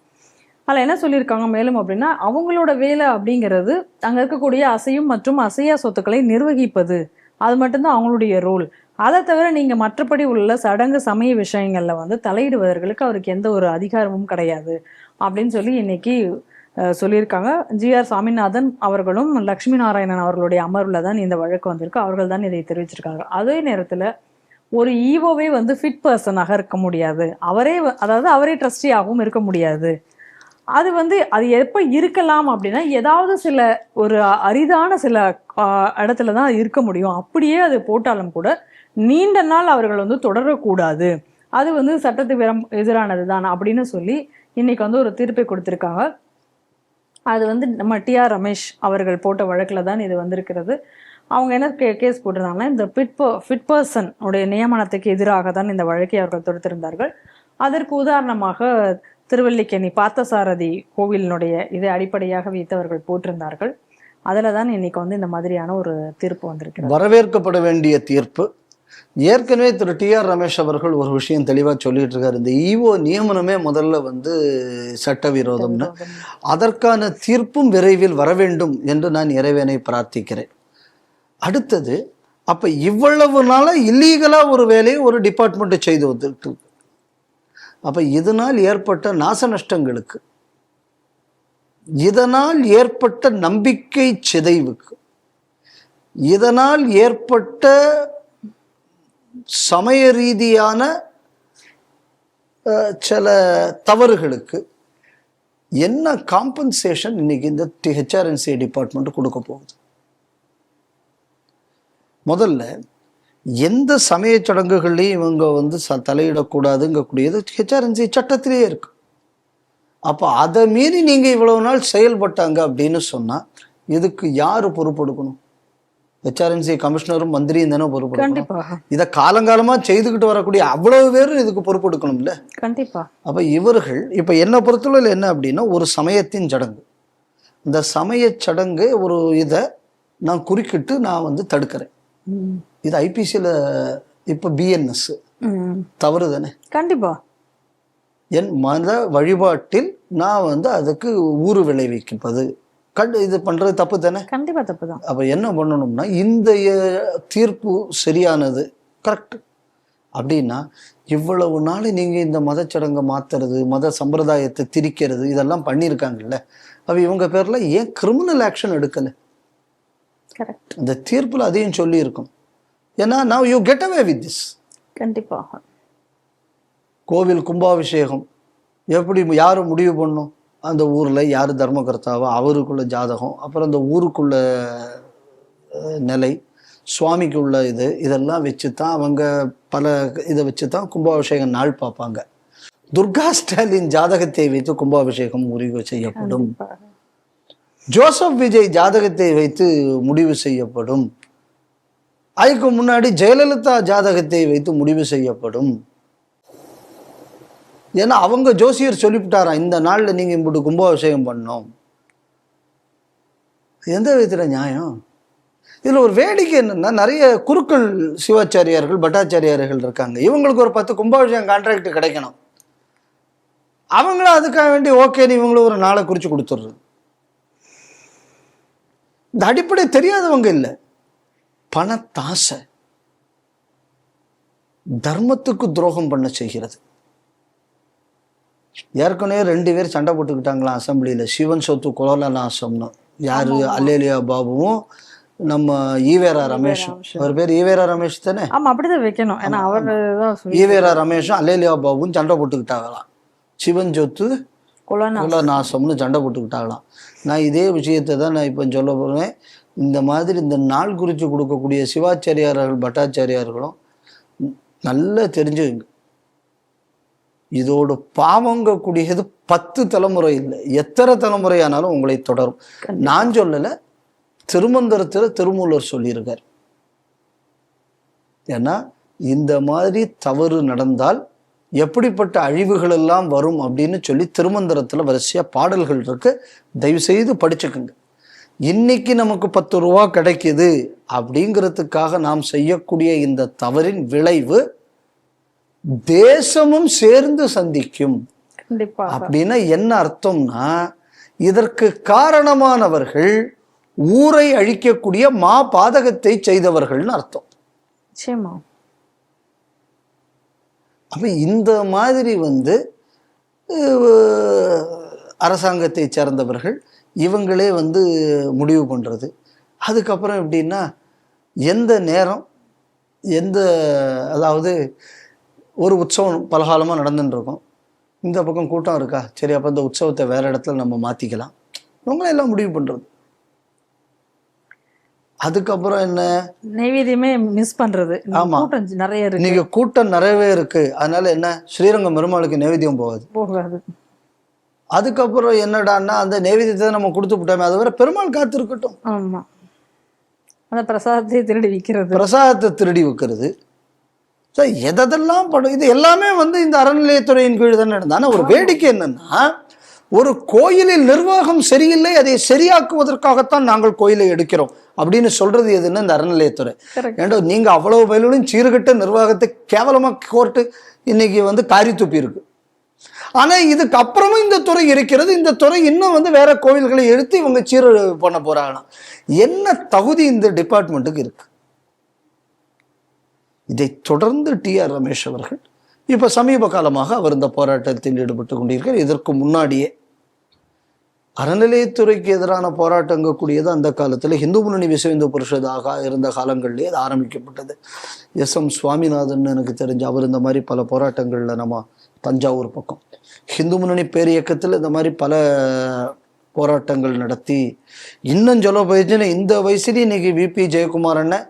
அதில் என்ன சொல்லியிருக்காங்க மேலும் அப்படின்னா, அவங்களோட வேலை அப்படிங்கிறது அங்கே இருக்கக்கூடிய அசையும் மற்றும் அசையா சொத்துக்களை நிர்வகிப்பது, அது மட்டும்தான் அவங்களுடைய ரோல். அதை தவிர நீங்கள் மற்றபடி உள்ள சடங்கு சமய விஷயங்களில் தலையிடுவதற்கு அவருக்கு எந்த ஒரு அதிகாரமும் கிடையாது அப்படின்னு சொல்லி இன்னைக்கு சொல்லியிருக்காங்க. ஜி.ஆர். சாமிநாதன் அவர்களும் லக்ஷ்மி நாராயணன் அவர்களுடைய அமர்வில் தான் இந்த வழக்கு வந்திருக்கு. அவர்கள் தான் இதை தெரிவிச்சிருக்காங்க. அதே நேரத்தில் ஒரு ஈவோவே ஃபிட் பர்சனாக இருக்க முடியாது, அவரே ட்ரஸ்டியாகவும் இருக்க முடியாது. அது அது எப்போ இருக்கலாம் அப்படின்னா, ஏதாவது சில ஒரு அரிதான சில இடத்துல தான் இருக்க முடியும். அப்படியே அது போட்டாலும் கூட நீண்ட நாள் அவர்கள் தொடரக்கூடாது, அது சட்டத்துக்கு எதிரானது தான் அப்படின்னு சொல்லி இன்னைக்கு ஒரு தீர்ப்பை கொடுத்துருக்காங்க. அது நம்ம டி.ஆர். ரமேஷ் அவர்கள் போட்ட வழக்கில் தான் இது வந்திருக்கிறது. அவங்க என்ன கேஸ் போட்டிருந்தாங்கன்னா, இந்த ஃபிட் பர்சன் உடைய நியமனத்துக்கு எதிராக தான் இந்த வழக்கை அவர்கள் தொடுத்திருந்தார்கள். அதற்கு உதாரணமாக திருவல்லிக்கேணி பார்த்தசாரதி கோவிலினுடைய இதை அடிப்படையாக வைத்து அவர்கள் போட்டிருந்தார்கள். அதில் தான் இன்னைக்கு இந்த மாதிரியான ஒரு தீர்ப்பு வந்திருக்கு. வரவேற்கப்பட வேண்டிய தீர்ப்பு. ஏற்கனவே திரு டி.ஆர். ரமேஷ் அவர்கள் ஒரு விஷயம் தெளிவாக சொல்லிட்டு இருக்காரு, இந்த ஈஓ நியமனமே முதல்ல சட்டவிரோதம்னு. அதற்கான தீர்ப்பும் விரைவில் வர வேண்டும் என்று நான் இறைவனை பிரார்த்திக்கிறேன். அடுத்தது, அப்ப இவ்வளவு நாளா இல்லீகலா ஒரு வேலையை ஒரு டிபார்ட்மெண்ட் செய்து வந்துட்டு, அப்ப இதனால் ஏற்பட்ட நாச நஷ்டங்களுக்கு, இதனால் ஏற்பட்ட நம்பிக்கை சிதைவுக்கு, இதனால் ஏற்பட்ட சமய ரீதியான சில தவறுகளுக்கு என்ன காம்பன்சேஷன் இன்னைக்கு இந்த ஹெச்ஆர்என்சி டிபார்ட்மெண்ட் கொடுக்க போகுது? முதல்ல எந்த சமய சடங்குகள்லையும் இவங்க வந்து தலையிடக்கூடாதுங்கக்கூடியது ஹெச்ஆர்என்சி சட்டத்திலேயே இருக்கு. அப்போ அதை மீறி நீங்கள் இவ்வளவு நாள் செயல்பட்டாங்க அப்படின்னு சொன்னால் இதுக்கு யார் பொறுப்பெடுக்கணும்? ஹெச்ஆர்என்சி கமிஷனரும் மந்திரியும் தானே பொறுப்பெடுக்கணும். இதை காலங்காலமாக செய்துக்கிட்டு வரக்கூடிய அவ்வளவு பேரும் இதுக்கு பொறுப்பெடுக்கணும்ல. கண்டிப்பா. அப்போ இவர்கள் இப்போ என்னை பொறுத்தவரையில் என்ன அப்படின்னா, ஒரு சமயத்தின் சடங்கு, இந்த சமய சடங்கு ஒரு இதை நான் குறுக்கிட்டு நான் வந்து தடுக்கிறேன். இது ஐபிசியில் இப்போ பிஎன்எஸ் தவறு தானே? கண்டிப்பா. என் மத வழிபாட்டில் நான் வந்து அதுக்கு ஊறு விளைவிப்பது இது பண்றது தப்பு தானே? கண்டிப்பா தப்பு தான். அப்ப என்ன பண்ணணும்னா, இந்த தீர்ப்பு சரியானது, கரெக்ட் அப்படின்னா இவ்வளவு நாள் நீங்க இந்த மதச்சடங்கை மாத்துறது, மத சம்பிரதாயத்தை திரிக்கிறது, இதெல்லாம் பண்ணியிருக்காங்கல்ல. அப்ப இவங்க பேர்ல ஏன் கிரிமினல் ஆக்ஷன் எடுக்கல? இந்த தீர்ப்புல அதையும் சொல்லி இருக்கும். ஏன்னா now you get away with this. கண்டிப்பாக. கோவில் கும்பாபிஷேகம் எப்படி யாரும் முடிவு பண்ணும்? அந்த ஊர்ல யாரு தர்மகர்த்தாவோ அவருக்குள்ள ஜாதகம், அப்புறம் அந்த ஊருக்குள்ள நிலை, சுவாமிக்குள்ள இதெல்லாம் வச்சுதான் அவங்க பல இதை வச்சுதான் கும்பாபிஷேகம் நாள் பார்ப்பாங்க. துர்கா ஸ்டாலின் ஜாதகத்தை வைத்து கும்பாபிஷேகம் முடிவு செய்யப்படும். ஜோசப் விஜய் ஜாதகத்தை வைத்து முடிவு செய்யப்படும். அதுக்கு முன்னாடி ஜெயலலிதா ஜாதகத்தை வைத்து முடிவு செய்யப்படும். ஏன்னா அவங்க ஜோசியர் சொல்லிவிட்டாராம், இந்த நாள்ல நீங்க இப்படி கும்பாபிஷேகம் பண்ணோம். எந்த விதத்துல நியாயம்? இதுல ஒரு வேடிக்கை என்னன்னா, நிறைய குருக்கள் சிவாச்சாரியார்கள் பட்டாச்சாரியார்கள் இருக்காங்க. இவங்களுக்கு ஒரு 10 கும்பாபிஷேகம் கான்ட்ராக்ட் கிடைக்கணும். அவங்களும் அதுக்காக வேண்டி ஓகேன்னு இவங்களும் ஒரு நாளை குறிச்சு கொடுத்துடுறது. இந்த அடிப்படை தெரியாதவங்க இல்லை, பணத்தாசை தர்மத்துக்கு துரோகம் பண்ண செய்கிறது. ஏற்கனவே 2 பேர் சண்டை போட்டுக்கிட்டாங்களா அசம்பிளியில, சிவன் சொத்து கொலநாசம்னு. யாரு? அல்லேலியா பாபுவும் நம்ம ஈவேரா ரமேஷும். அவர் பேர் ஈவேரா ரமேஷ் தானே? அப்படிதான் வைக்கணும். ஏன்னா அவர் ஈவேரா ரமேஷும் அல்லேலியா பாபுவும் சண்டை போட்டுக்கிட்டாங்களாம். சிவன் சொத்து கொலநாசம்னு சண்டை போட்டுக்கிட்டாங்களாம். நான் இதே விஷயத்தை தான் நான் இப்போ சொல்ல போறேன். இந்த மாதிரி இந்த நாள் குறித்து கொடுக்கக்கூடிய சிவாச்சாரியார்கள் பட்டாச்சாரியார்களும் நல்லா தெரிஞ்சுங்க, இதோட பாவங்கக்கூடியது 10 தலைமுறை இல்லை, எத்தனை தலைமுறையானாலும் உங்களை தொடரும். நான் சொல்லலை, திருமந்திரத்தில் திருமூலர் சொல்லியிருக்கார். ஏன்னா இந்த மாதிரி தவறு நடந்தால் எப்படிப்பட்ட அழிவுகள் எல்லாம் வரும் அப்படின்னு சொல்லி திருமந்திரத்தில் வரிசையா பாடல்கள் இருக்கு. தயவு செய்து படிச்சுக்குங்க. இன்னைக்கு நமக்கு 10 ரூபா கிடைக்குது அப்படிங்கிறதுக்காக நாம் செய்யக்கூடிய இந்த தவறின் விளைவு தேசமும் சேர்ந்து சந்திக்கும். அப்படின்னா என்ன அர்த்தம்னா, இதற்கு காரணமானவர்கள் ஊரை அழிக்கக்கூடிய மா பாதகத்தை செய்தவர்கள்னு அர்த்தம். அப்ப இந்த மாதிரி அரசாங்கத்தை சேர்ந்தவர்கள் இவங்களே முடிவு பண்றது. அதுக்கப்புறம் எப்படின்னா, எந்த நேரம் அதாவது ஒரு உற்சவம் பலகாலமா நடந்துட்டு இருக்கும், இந்த பக்கம் கூட்டம் இருக்கா, சரி அப்ப இந்த உற்சவத்தை வேற இடத்துல நம்ம மாத்திக்கலாம், இவங்களே எல்லாம் முடிவு பண்றது. அதுக்கப்புறம் என்ன, நைவேத்தியமே மிஸ் பண்றது. ஆமா, நிறைய இருக்கு, நீங்க கூட்டம் நிறையவே இருக்கு, அதனால என்ன ஸ்ரீரங்கம் பெருமாளுக்கு நைவேத்தியம் போகாது. அதுக்கப்புறம் என்னடான்னா, அந்த நைவேத்தியத்தை நம்ம கொடுத்து விட்டோமே, அது வரை பெருமாள் காத்து இருக்கட்டும். ஆமா, அந்த பிரசாதத்தை திருடி விற்கிறது, பிரசாதத்தை திருடி வைக்கிறது, எதெல்லாம் படம், இது எல்லாமே இந்த அறநிலையத்துறையின் கீழ் தான் நடந்தது. ஆனா ஒரு வேடிக்கை என்னன்னா, ஒரு கோயிலில் நிர்வாகம் சரியில்லை, அதை சரியாக்குவதற்காகத்தான் நாங்கள் கோயிலை எடுக்கிறோம் அப்படின்னு சொல்றது எதுன்னு இந்த அறநிலையத்துறை. ஏண்டோ நீங்க அவ்வளவு பயிலும் சீர்கட்ட நிர்வாகத்தை கேவலமா கோர்ட்டு இன்னைக்கு காரி துப்பி இருக்கு. ஆனா இதுக்கு அப்புறமும் இந்த துறை இருக்கிறது. இந்த துறை இன்னும் வேற கோவில்களை எடுத்து இவங்க சீர பண்ண போறாங்கன்னா என்ன தகுதி இந்த டிபார்ட்மெண்ட்டுக்கு இருக்கு? இதை தொடர்ந்து டிஆர் ரமேஷ் அவர்கள் இப்ப சமீப காலமாக அவர் இந்த போராட்டத்தில் ஈடுபட்டு கொண்டிருக்கிறார். இதற்கு முன்னாடியே அறநிலையத்துறைக்கு எதிரான போராட்டங்க கூடியது அந்த காலத்துல இந்து முன்னணி விஸ்வ இந்து பரிஷத்தாக இருந்த காலங்களிலே அது ஆரம்பிக்கப்பட்டது. எஸ்.எம். சுவாமிநாதன் எனக்கு தெரிஞ்ச அவர் இந்த மாதிரி பல போராட்டங்கள்ல, நம்ம தஞ்சாவூர் பக்கம் இந்து முன்னணி பேரியக்கத்தில் இந்த மாதிரி பல போராட்டங்கள் நடத்தி, இன்னும் சொல்ல போயிடுச்சுன்னா இந்த வயசுலேயே இன்னைக்கு விபி ஜெயக்குமார் அண்ணன்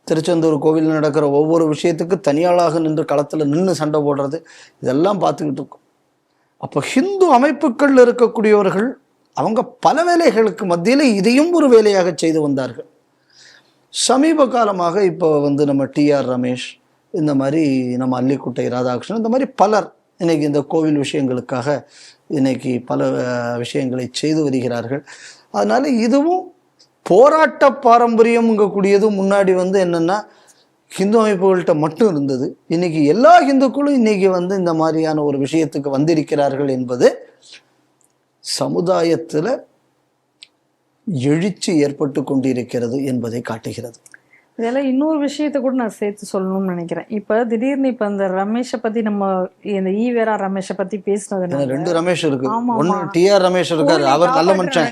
திருச்செந்தூர் கோவிலில் நடக்கிற ஒவ்வொரு விஷயத்துக்கு தனியாளாக நின்று களத்தில் நின்று சண்டை போடுறது, இதெல்லாம் பார்த்துக்கிட்டு இருக்கோம். அப்போ ஹிந்து அமைப்புகள் இருக்கக்கூடியவர்கள் அவங்க பல வேலைகளுக்கு மத்தியில் இதையும் ஒரு வேலையாக செய்து வந்தார்கள். சமீப காலமாக இப்போ நம்ம டிஆர் ரமேஷ், இந்த மாதிரி நம்ம அல்லிக்குட்டை ராதாகிருஷ்ணன், இந்த மாதிரி பலர் இன்னைக்கு இந்த கோவில் விஷயங்களுக்காக இன்னைக்கு பல விஷயங்களை செய்து வருகிறார்கள். அதனால இதுவும் போராட்ட பாரம்பரியம்ங்கக்கூடியது முன்னாடி என்னன்னா ஹிந்து அமைப்புகள்கிட்ட மட்டும் இருந்தது. இன்னைக்கு எல்லா ஹிந்துக்களும் இன்னைக்கு இந்த மாதிரியான ஒரு விஷயத்துக்கு வந்திருக்கிறார்கள் என்பது சமுதாயத்துல எழுச்சி ஏற்பட்டு கொண்டிருக்கிறது என்பதை காட்டுகிறது. இதெல்லாம் இன்னொரு விஷயத்த கூட நான் சேர்த்து சொல்லணும்னு நினைக்கிறேன். இப்ப திடீர்னு இப்ப இந்த ரமேஷை பத்தி நம்ம இந்த ஈவேரா ரமேஷை பத்தி பேசினது, 2 ரமேஷ் இருக்கு. ஒன்னு டிஆர் ரமேஷ் இருக்காரு, அவர் நல்ல மனுஷன்,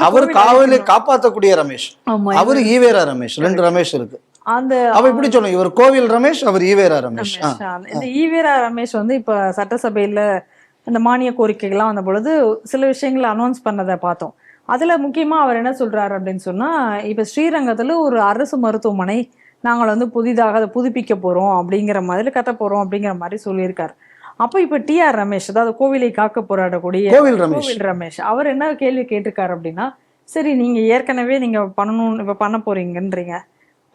அவர் காவலை காப்பாற்றக்கூடிய ரமேஷ், அவர் ஈவேரா ரமேஷ், 2 ரமேஷ் இருக்கு. அந்த அவ இப்படி சொல்லுங்க, இவர் கோவில் ரமேஷ், அவர் ஈவேரா ரமேஷ். இந்த ஈவேரா ரமேஷ் இப்ப சட்டசபையில இந்த மானிய கோரிக்கைகள்லாம் வந்த பொழுது சில விஷயங்களை அனௌன்ஸ் பண்ணதை பார்த்தோம். அதுல முக்கியமா அவர் என்ன சொல்றாரு அப்படின்னு சொன்னா, இப்ப ஸ்ரீரங்கத்துல ஒரு அரசு மருத்துவமனை நாங்கள் புதிதாக அதை புதுப்பிக்க போறோம் அப்படிங்கிற மாதிரி கட்ட போறோம் அப்படிங்கிற மாதிரி சொல்லியிருக்காரு. அப்போ இப்ப டிஆர் ரமேஷ், அதாவது கோவிலை காக்க போராடக்கூடிய கோவில் ரமேஷ், அவர் என்ன கேள்வி கேட்டிருக்காரு அப்படின்னா, சரி நீங்க ஏற்கனவே நீங்க பண்ணணும், இப்ப பண்ண போறீங்கன்றீங்க,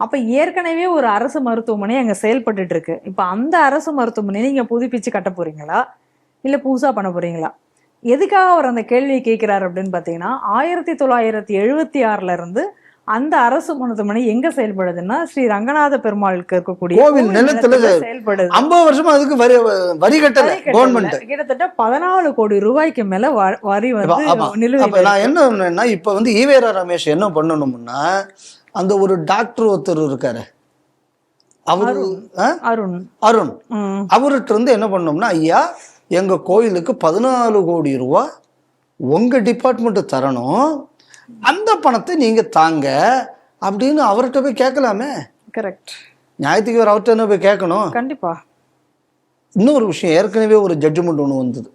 அப்ப ஏற்கனவே ஒரு அரசு மருத்துவமனை அங்க செயல்பட்டு இருக்கு, இப்ப அந்த அரசு மருத்துவமனையை நீங்க புதுப்பிச்சு கட்ட போறீங்களா இல்ல புதுசா பண்ண போறீங்களா? எதுக்காக அவர் அந்த கேள்வியை கேட்கிறார் அப்படின்னு பாத்தீங்கன்னா, 1976 இருந்து அந்த அரசு மருத்துவமனை எங்க செயல்படுதுன்னா ஸ்ரீ ரங்கநாத பெருமாளுக்கு இருக்கக்கூடிய கோவில் நிலத்துல செயல்படுது. 50 வருஷமா அதுக்கு வரி கட்டல கவர்மெண்ட். கிட்டத்தட்ட 14 கோடி ரூபாய்க்கு மேல வரி நிலுவை. நான் என்ன இப்ப ஈவேரா ரமேஷ் என்ன பண்ணணும்னா, அந்த ஒரு டாக்டர் ஒருத்தர் இருக்காரு, அவரு அருண், அவர்கிட்ட என்ன பண்ணோம்னா, ஐயா எங்க கோயிலுக்கு 14 கோடி ரூபா உங்க டிபார்ட்மெண்ட் தரணும், அந்த பணத்தை நீங்க தாங்க அப்படின்னு அவர்கிட்ட போய் கேட்கலாமே. கரெக்ட். நியாயத்துக்கு அவர்கிட்ட என்ன போய் கேட்கணும்? கண்டிப்பா. இன்னொரு விஷயம், ஏற்கனவே ஒரு ஜட்ஜ்மெண்ட் ஒன்று வந்தது,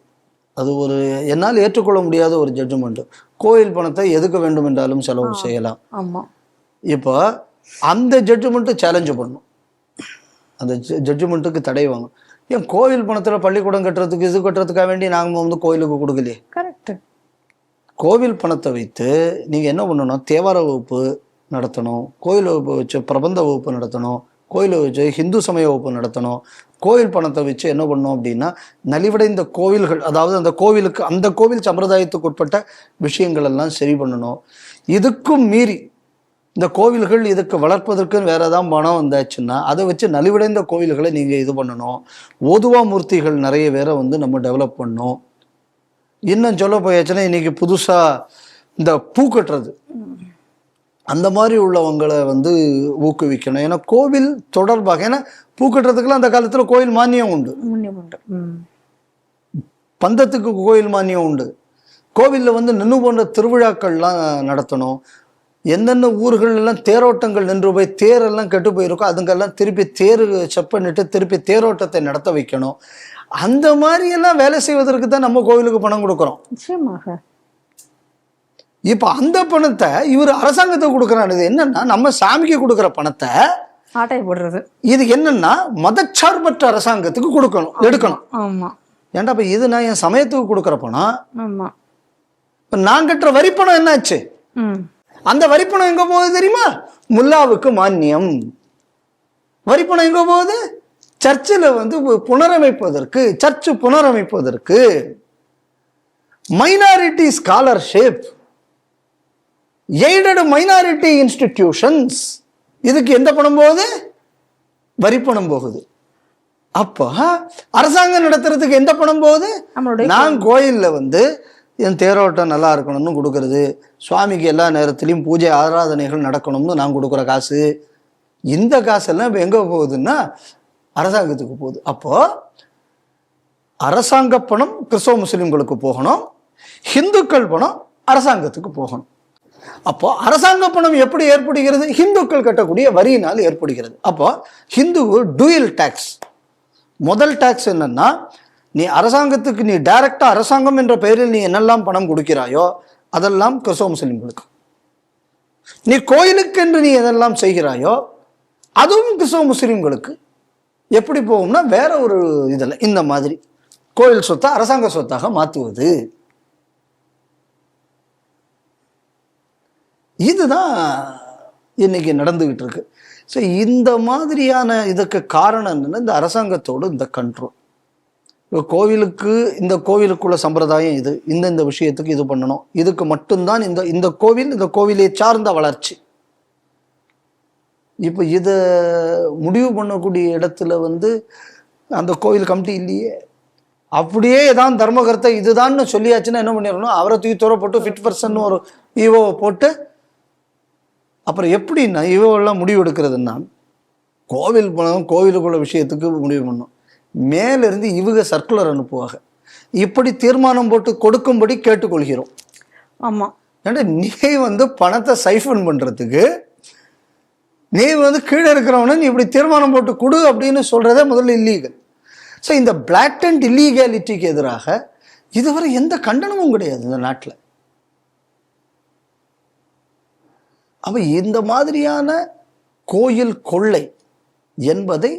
அது ஒரு என்னால் ஏற்றுக்கொள்ள முடியாத ஒரு ஜட்ஜ்மெண்ட். கோயில் பணத்தை எதுக்கு வேண்டும் என்றாலும் செலவு செய்யலாம். ஆமா. இப்போ அந்த ஜட்ஜ்மெண்ட்டு சேலஞ்சு பண்ணும், அந்த ஜட்ஜ்மெண்ட்டுக்கு தடை வாங்கும். ஏன் கோவில் பணத்தில் பள்ளிக்கூடம் கட்டுறதுக்கு இது கட்டுறதுக்காக வேண்டி நாங்கள் கோயிலுக்கு கொடுக்கலையே? கரெக்ட். கோவில் பணத்தை வைத்து நீங்கள் என்ன பண்ணணும், தேவார வகுப்பு நடத்தணும், கோயில் வகுப்பு வச்சு பிரபந்த வகுப்பு நடத்தணும், கோயிலை வச்சு ஹிந்து சமய வகுப்பு நடத்தணும். கோவில் பணத்தை வச்சு என்ன பண்ணணும் அப்படின்னா, நலிவடைந்த கோவில்கள், அதாவது அந்த கோவிலுக்கு அந்த கோவில் சம்பிரதாயத்துக்கு உட்பட்ட விஷயங்கள் எல்லாம் சரி பண்ணணும். இதுக்கும் மீறி இந்த கோவில்கள் இதுக்கு வளர்ப்பதற்குன்னு வேற ஏதாவது பணம் வந்தாச்சுன்னா அதை வச்சு நலிவடைந்த கோவில்களை நீங்கள் இது பண்ணணும். ஓதுவா மூர்த்திகள் நிறைய பேரை நம்ம டெவலப் பண்ணணும். இன்னும் சொல்ல போயாச்சுன்னா இன்னைக்கு புதுசாக இந்த பூ கட்டுறது, அந்த மாதிரி உள்ளவங்களை ஊக்குவிக்கணும். ஏன்னா கோவில் தொடர்பாக, ஏன்னா பூ கட்டுறதுக்கெல்லாம் அந்த காலத்தில் கோயில் மானியம் உண்டு, பந்தத்துக்கு கோயில் மானியம் உண்டு. கோவிலில் நின்று போன்ற திருவிழாக்கள்லாம் நடத்தணும். எந்தெந்த ஊர்களெல்லாம் தேரோட்டங்கள் நின்று போய் தேரெல்லாம் கெட்டு போயிருக்கோம், அதுங்கெல்லாம் திருப்பி தேர் செப்பனிட்டு திருப்பி தேரோட்டத்தை நடத்த வைக்கணும். அந்த மாதிரி எல்லாம் வேலை செய்வதற்கு தான் நம்ம கோவிலுக்கு பணம் கொடுக்குறோம். நிச்சயமாக. இப்ப அந்த பணத்தை இவர் அரசாங்கத்துக்கு கொடுக்குறான். இது என்னன்னா, நம்ம சாமிக்கு கொடுக்குற பணத்தை ஆட்டை போடுறது. இது என்னன்னா மதச்சார்பற்ற அரசாங்கத்துக்கு கொடுக்கணும், எடுக்கணும். ஆமா. ஏன்டா இப்ப இது நான் என் சமயத்துக்கு கொடுக்குற பணம். ஆமா. நான் கட்டுற வரி பணம் என்னாச்சு? அந்த வரிப்பணம் எங்க போகுது தெரியுமா? முல்லாவுக்கு மானியம். வரிப்பணம் எங்க போகுது? சர்ச்சில் புனரமைப்பதற்கு, சர்ச்சு புனரமைப்பதற்கு, minority scholarship, aided minority institutions, இதுக்கு எந்த பணம் போகுது? வரிப்பணம் போகுது. அப்போ அரசாங்கம் நடத்துறதுக்கு எந்த பணம் போகுது? நான் கோயில்ல என் தேரோட்டம் நல்லா இருக்கணும்னு கொடுக்கறது, சுவாமிக்கு எல்லா நேரத்திலையும் பூஜை ஆராதனைகள் நடக்கணும்னு நான் கொடுக்குற காசு, இந்த காசெல்லாம் இப்போ எங்கே போகுதுன்னா அரசாங்கத்துக்கு போகுது. அப்போ அரசாங்க பணம் கிறிஸ்தவ முஸ்லிம்களுக்கு போகணும், ஹிந்துக்கள் பணம் அரசாங்கத்துக்கு போகணும். அப்போ அரசாங்க பணம் எப்படி ஏற்படுகிறது? ஹிந்துக்கள் கட்டக்கூடிய வரியினால் ஏற்படுகிறது. அப்போ ஹிந்து டூயல் டாக்ஸ். முதல் டாக்ஸ் என்னன்னா, நீ அரசாங்கத்துக்கு நீ டைரக்டா அரசாங்கம் என்ற பெயரில் நீ என்னெல்லாம் பணம் கொடுக்கிறாயோ அதெல்லாம் கிறிஸ்தவ முஸ்லிம்களுக்கு. நீ கோயிலுக்கு என்று நீ எதெல்லாம் செய்கிறாயோ அதுவும் கிறிஸ்தவ முஸ்லீம்களுக்கு எப்படி போகும்னா வேற ஒரு இதில் இந்த மாதிரி கோயில் சொத்தை அரசாங்க சொத்தாக மாற்றுவது. இதுதான் இன்னைக்கு நடந்துகிட்டு இருக்கு. ஸோ இந்த மாதிரியான இதுக்கு காரணம் என்னன்னா இந்த அரசாங்கத்தோடு இந்த கண்ட்ரோல். இப்போ கோவிலுக்கு இந்த கோவிலுக்குள்ள சம்பிரதாயம் இது, இந்த விஷயத்துக்கு இது பண்ணணும், இதுக்கு மட்டும்தான் இந்த கோவிலை சார்ந்த வளர்ச்சி. இப்போ இதை முடிவு பண்ணக்கூடிய இடத்துல அந்த கோவில் கமிட்டி இல்லையே. அப்படியே ஏதான் தர்மகர்த்தை இதுதான்னு சொல்லியாச்சுன்னா என்ன பண்ணிடணும், அவரை தூக்கி தூர போட்டு ஃபிட் பர்சன் ஒரு ஈவோவை போட்டு அப்புறம் எப்படின்னா ஈவோவெல்லாம் முடிவு எடுக்கிறதுன்னா கோவில் போனவங்க கோவிலுக்குள்ள விஷயத்துக்கு முடிவு பண்ணணும். மேலிருந்து இவங்க சர்க்குலர் அனுப்புவாங்க, இப்படி தீர்மானம் போட்டு கொடுக்கும்படி கேட்டுக்கொள்கிறோம். ஆமா, ஏன்னா நீ பணத்தை சைஃபன் பண்றதுக்கு நீ கீழே இருக்கிறவன நீ இப்படி தீர்மானம் போட்டு கொடு அப்படின்னு சொல்றதே முதல்ல இல்லீகல். ஸோ இந்த பிளாக்டன்ட் இல்லீகாலிட்டிக்கு எதிராக இதுவரை எந்த கண்டனமும் கிடையாது இந்த நாட்டில். அப்ப இந்த மாதிரியான கோயில் கொள்ளை என்பதை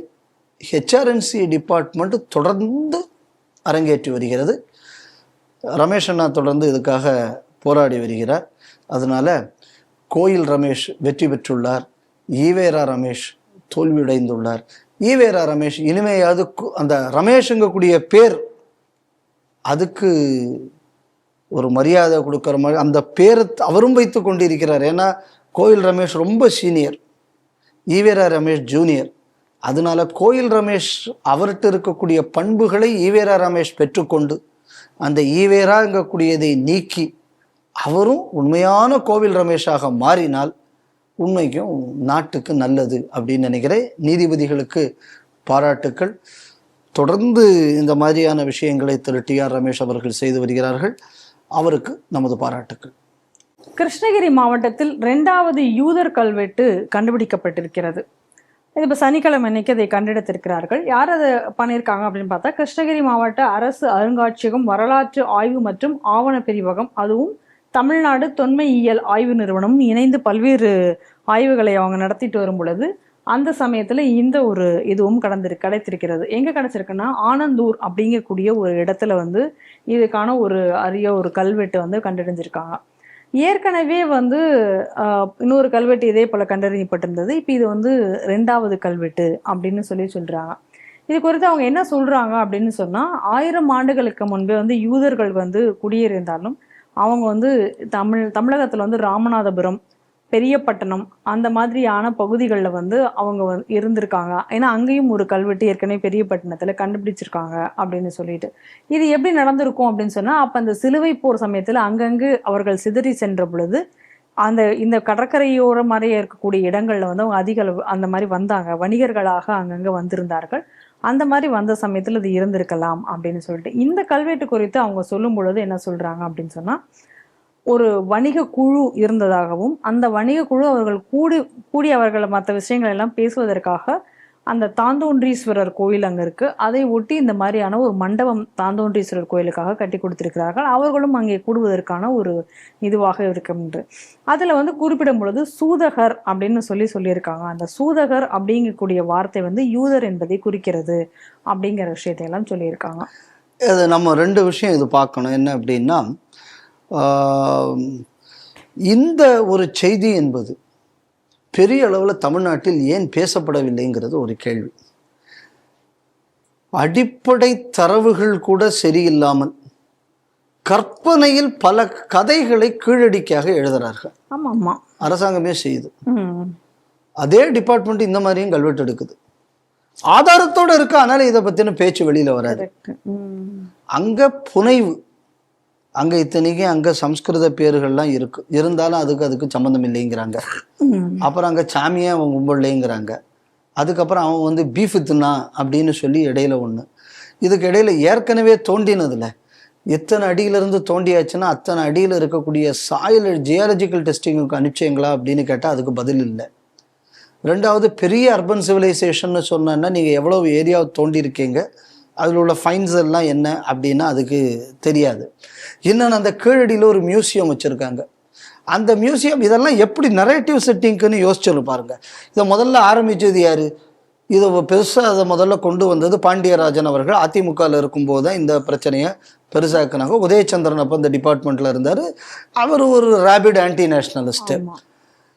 ஹெச்ஆர்என்சி டிபார்ட்மெண்ட் தொடர்ந்து அரங்கேற்றி வருகிறது. ரமேஷ் அண்ணா தொடர்ந்து இதுக்காக போராடி வருகிறார். அதனால கோயில் ரமேஷ் வெற்றி பெற்றுள்ளார், ஈவேரா ரமேஷ் தோல்வியடைந்துள்ளார். ஈவேரா ரமேஷ் இனிமையாவது அந்த ரமேஷுங்கக்கூடிய பேர் அதுக்கு ஒரு மரியாதை கொடுக்குற மாதிரி அந்த பேரை அவரும் வைத்து கொண்டிருக்கிறார். ஏன்னா கோயில் ரமேஷ் ரொம்ப சீனியர், ஈவேரா ரமேஷ் ஜூனியர். அதனால கோயில் ரமேஷ் அவர்கிட்ட இருக்கக்கூடிய பண்புகளை ஈவேரா ரமேஷ் பெற்றுக்கொண்டு அந்த ஈவேராங்கக்கூடியதை நீக்கி அவரும் உண்மையான கோவில் ரமேஷாக மாறினால் உண்மைக்கும் நாட்டுக்கு நல்லது அப்படின்னு நினைக்கிறேன். நீதிபதிகளுக்கு பாராட்டுக்கள். தொடர்ந்து இந்த மாதிரியான விஷயங்களை திரு டி.ஆர். ரமேஷ் அவர்கள் செய்து வருகிறார்கள். அவருக்கு நமது பாராட்டுக்கள். கிருஷ்ணகிரி மாவட்டத்தில் 2வது யூதர் கல்வெட்டு கண்டுபிடிக்கப்பட்டிருக்கிறது. இது இப்போ சனிக்கிழமை அன்னைக்கு அதை கண்டெடுத்திருக்கிறார்கள். யார் அதை பண்ணியிருக்காங்க அப்படின்னு பார்த்தா கிருஷ்ணகிரி மாவட்ட அரசு அருங்காட்சியகம் வரலாற்று ஆய்வு மற்றும் ஆவண பிரிவகம், அதுவும் தமிழ்நாடு தொன்மையியல் ஆய்வு நிறுவனமும் இணைந்து பல்வேறு ஆய்வுகளை அவங்க நடத்திட்டு வரும் பொழுது அந்த சமயத்தில் இந்த ஒரு இதுவும் கிடைத்திருக்கிறது. எங்கே கிடைச்சிருக்குன்னா ஆனந்தூர் அப்படிங்கக்கூடிய ஒரு இடத்துல இதுக்கான ஒரு அரிய ஒரு கல்வெட்டு கண்டறிஞ்சிருக்காங்க. ஏற்கனவே இன்னொரு கல்வெட்டு இதே போல கண்டறியப்பட்டிருந்தது. இப்போ இது 2வது கல்வெட்டு அப்படின்னு சொல்றாங்க. இது குறித்து அவங்க என்ன சொல்றாங்க அப்படின்னு சொன்னா, 1000 ஆண்டுகளுக்கு முன்பே யூதர்கள் குடியேறியிருந்தாலும் அவங்க தமிழகத்துல ராமநாதபுரம், பெரியப்பட்டணம் அந்த மாதிரியான பகுதிகளில் அவங்க இருந்திருக்காங்க. ஏன்னா அங்கேயும் ஒரு கல்வெட்டு ஏற்கனவே பெரியப்பட்டணத்தில் கண்டுபிடிச்சிருக்காங்க அப்படின்னு சொல்லிட்டு. இது எப்படி நடந்திருக்கும் அப்படின்னு சொன்னால், அப்போ அந்த சிலுவை போர் சமயத்தில் அங்கங்கு அவர்கள் சிதறி சென்ற பொழுது இந்த கடற்கரையோர மாதிரியே இருக்கக்கூடிய இடங்களில் அவங்க அதிக அளவு அந்த மாதிரி வந்தாங்க, வணிகர்களாக அங்கங்கே வந்திருந்தார்கள். அந்த மாதிரி வந்த சமயத்தில் இது இருந்திருக்கலாம் அப்படின்னு சொல்லிட்டு இந்த கல்வெட்டு குறித்து அவங்க சொல்லும் பொழுது என்ன சொல்கிறாங்க அப்படின்னு சொன்னால், ஒரு வணிக குழு இருந்ததாகவும் அந்த வணிக குழு அவர்கள் கூடி அவர்கள் மற்ற விஷயங்கள் எல்லாம் பேசுவதற்காக அந்த தாந்தோன்றீஸ்வரர் கோயில் அங்கே இருக்கு, அதை ஒட்டி இந்த மாதிரியான ஒரு மண்டபம் தாந்தோன்றீஸ்வரர் கோயிலுக்காக கட்டி கொடுத்திருக்கிறார்கள். அவர்களும் அங்கே கூடுவதற்கான ஒரு இதுவாக இருக்கின்ற அதில் குறிப்பிடும் பொழுது சூதகர் அப்படின்னு சொல்லியிருக்காங்க. அந்த சூதகர் அப்படிங்கக்கூடிய வார்த்தை யூதர் என்பதை குறிக்கிறது அப்படிங்கிற விஷயத்தையெல்லாம் சொல்லியிருக்காங்க. இது நம்ம 2 விஷயம் இது பார்க்கணும். என்ன அப்படின்னா, இந்த ஒரு செய்தி என்பது பெரிய அளவில் தமிழ்நாட்டில் ஏன் பேசப்படவில்லைங்கிறது ஒரு கேள்வி. அடிப்படை தரவுகள் கூட சரியில்லாமல் கற்பனையில் பல கதைகளை கீழடிக்காக எழுதுறார்கள். அரசாங்கமே செய்யுது. அதே டிபார்ட்மெண்ட் இந்த மாதிரியும் கல்வெட்டு எடுக்குது, ஆதாரத்தோடு இருக்கு. அதனால இதை பத்தின பேச்சு வெளியில வராது. அங்க புனைவு, அங்க இத்தனைக்கும் அங்க சம்ஸ்கிருத பேர்கள்லாம் இருக்கு, இருந்தாலும் அதுக்கு சம்மந்தம் இல்லைங்கிறாங்க. அப்புறம் அங்க சாமியா அவன் கும்பல்லைங்கிறாங்க. அதுக்கப்புறம் அவன் பீஃப் தின்னா அப்படின்னு சொல்லி இடையில ஒண்ணு. இதுக்கு இடையில ஏற்கனவே தோண்டினதுல எத்தனை அடியிலிருந்து தோண்டியாச்சுன்னா அத்தனை அடியில் இருக்கக்கூடிய சாயில் ஜியாலஜிக்கல் டெஸ்டிங்குக்கு அனுப்பிச்சிங்களா அப்படின்னு கேட்டால் அதுக்கு பதில் இல்லை. 2வது, பெரிய அர்பன் சிவிலைசேஷன் சொன்னா நீங்கள் எவ்வளவு ஏரியாவை தோண்டி இருக்கீங்க, அதில் உள்ள ஃபைன்ஸ் எல்லாம் என்ன அப்படின்னா அதுக்கு தெரியாது. இன்னொன்று, அந்த கீழடியில் ஒரு மியூசியம் வச்சுருக்காங்க. அந்த மியூசியம் இதெல்லாம் எப்படி நரேட்டிவ் செட்டிங்க்குன்னு யோசிச்சு பாருங்க. இதை முதல்ல ஆரம்பித்தது யார்? இதை பெருசாக அதை முதல்ல கொண்டு வந்தது பாண்டியராஜன் அவர்கள். அதிமுகவில் இருக்கும்போது தான் இந்த பிரச்சனையை பெருசாக்குனாங்க. உதயச்சந்திரன் அப்போ இந்த டிபார்ட்மெண்ட்டில் இருந்தார். அவர் ஒரு ரேபிட் ஆன்டி நேஷ்னலிஸ்ட்டு.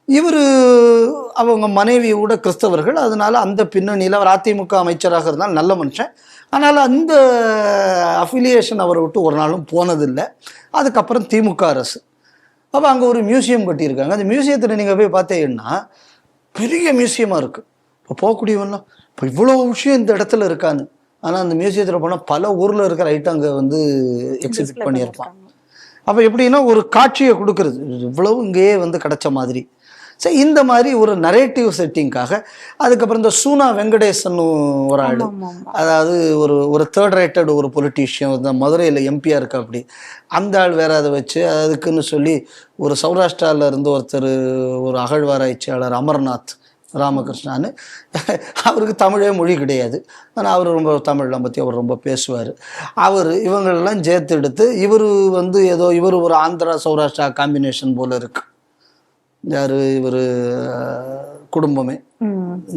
இவர் அவங்க மனைவியோட கிறிஸ்தவர்கள். அதனால அந்த பின்னணியில் அவர் அதிமுக அமைச்சராக இருந்தால் நல்ல மனுஷன். ஆனால் அந்த அஃபிலியேஷன் அவரை விட்டு ஒரு நாளும் போனதில்லை. அதுக்கப்புறம் திமுக அரசு அப்போ அங்கே ஒரு மியூசியம் கட்டியிருக்காங்க. அந்த மியூசியத்தில் நீங்கள் போய் பார்த்தீங்கன்னா பெரிய மியூசியமாக இருக்குது. இப்போ போகக்கூடியவெல்லாம் இப்போ இவ்வளோ விஷயம் இந்த இடத்துல இருக்கான்னு. ஆனால் அந்த மியூசியத்தில் போனால் பல ஊரில் இருக்கிற ஐட்டம் அங்கே வந்து எக்ஸிபிட் பண்ணியிருப்பான். அப்போ எப்படின்னா ஒரு காட்சியை கொடுக்குறது, இவ்வளவு இங்கேயே வந்து கிடைச்ச மாதிரி. சரி, இந்த மாதிரி ஒரு நரேட்டிவ் செட்டிங்காக. அதுக்கப்புறம் இந்த சூனா வெங்கடேசன் ஒரு ஆள், அதாவது ஒரு தேர்ட் ரேட்டட் ஒரு பொலிட்டீஷியன், இந்த மதுரையில் எம்பியாக இருக்கா. அப்படி அந்த ஆள் வேற அதை வச்சு அதுக்குன்னு சொல்லி ஒரு சௌராஷ்டிராவில் இருந்து ஒருத்தர், ஒரு அகழ்வாராய்ச்சியாளர் அமர்நாத் ராமகிருஷ்ணான்னு, அவருக்கு தமிழே மொழி கிடையாது. ஆனால் அவர் ரொம்ப தமிழை பற்றி அவர் ரொம்ப பேசுவார். அவர் இவங்களெல்லாம் சேர்த்து எடுத்து இவர் வந்து ஏதோ இவர் ஒரு ஆந்திரா சௌராஷ்டிரா காம்பினேஷன் போல் இருக்கு. யார் இவர் குடும்பமே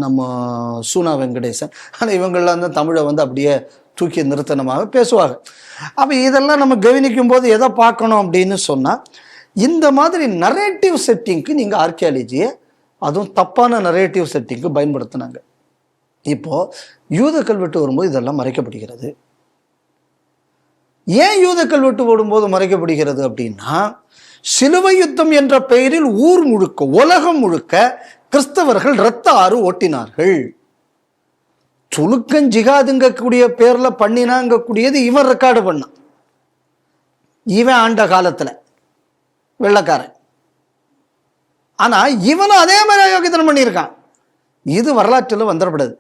நம்ம சூனா வெங்கடேசன். ஆனால் இவங்கெல்லாம் தான் தமிழை வந்து அப்படியே தூக்கி நிறுத்தனமாக பேசுவாங்க. அப்போ இதெல்லாம் நம்ம கவனிக்கும் போது எதை பார்க்கணும் அப்படின்னு சொன்னால், இந்த மாதிரி நரேட்டிவ் செட்டிங்க்கு நீங்கள் ஆர்கியாலஜியை, அதுவும் தப்பான நரேட்டிவ் செட்டிங்க்கு பயன்படுத்தினாங்க. இப்போது யூத கல்வெட்டு வரும்போது இதெல்லாம் மறைக்கப்படுகிறது. ஏன் யூத கல்வெட்டு போடும்போது மறைக்கப்படுகிறது அப்படின்னா, சிலுவை யுத்தம் என்ற பெயரில் ஊர் முழுக்க, உலகம் முழுக்க கிறிஸ்தவர்கள் இரத்த ஆறு ஓட்டினார்கள். துலுக்கன் ஜிகாதுங்கக்கூடிய பேர்ல பண்ணினாங்கக்கூடியது இவன் ரெக்கார்டு பண்ணான். இவன் ஆண்ட காலத்துல வெள்ளக்காரன். ஆனா இவனும் அதே மாதிரி அயோக்கியத்தனம் பண்ணியிருக்கான். இது வரலாற்றில் வந்துடப்படாது.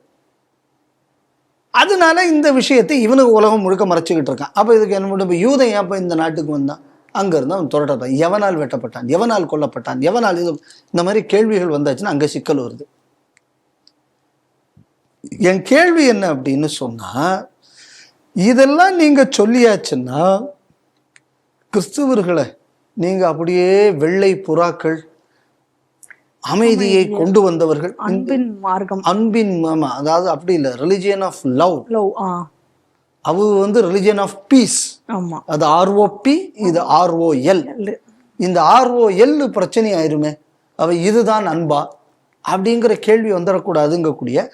அதனால இந்த விஷயத்தை இவனுக்கு உலகம் முழுக்க மறைச்சிக்கிட்டு இருக்கான். அப்போ இதுக்கு என்ன பண்ணும்? யூதன் ஏன் இப்போ இந்த நாட்டுக்கு வந்தான்? அங்கேருந்து அவன் துரட்டப்பட்டான். எவனால் வெட்டப்பட்டான், எவனால் கொல்லப்பட்டான், எவனால் இது, இந்த மாதிரி கேள்விகள் வந்தாச்சுன்னா அங்கே சிக்கல் வருது. என் கேள்வி என்ன அப்படின்னு சொன்னா, இதெல்லாம் நீங்க சொல்லியாச்சுன்னா கிறிஸ்துவர்களை நீங்க அப்படியே வெள்ளை புறாக்கள், அமைதியை கொண்டு வந்தவர்கள், அன்பின் மார்க்கம், அன்பின் மாமா, அதாவது அப்படி இல்லை, ரிலிஜியன் ஆஃப் லவ். அது வந்து ரிலிஜியன் ஆஃப் பீஸ். அது ROP, இது ROL. இந்த ROL பிரச்சனை ஆயிருமே. அவ இதுதான் அன்பா அப்படிங்கிற கேள்வி வந்துடக்கூடாதுங்கக்கூடிய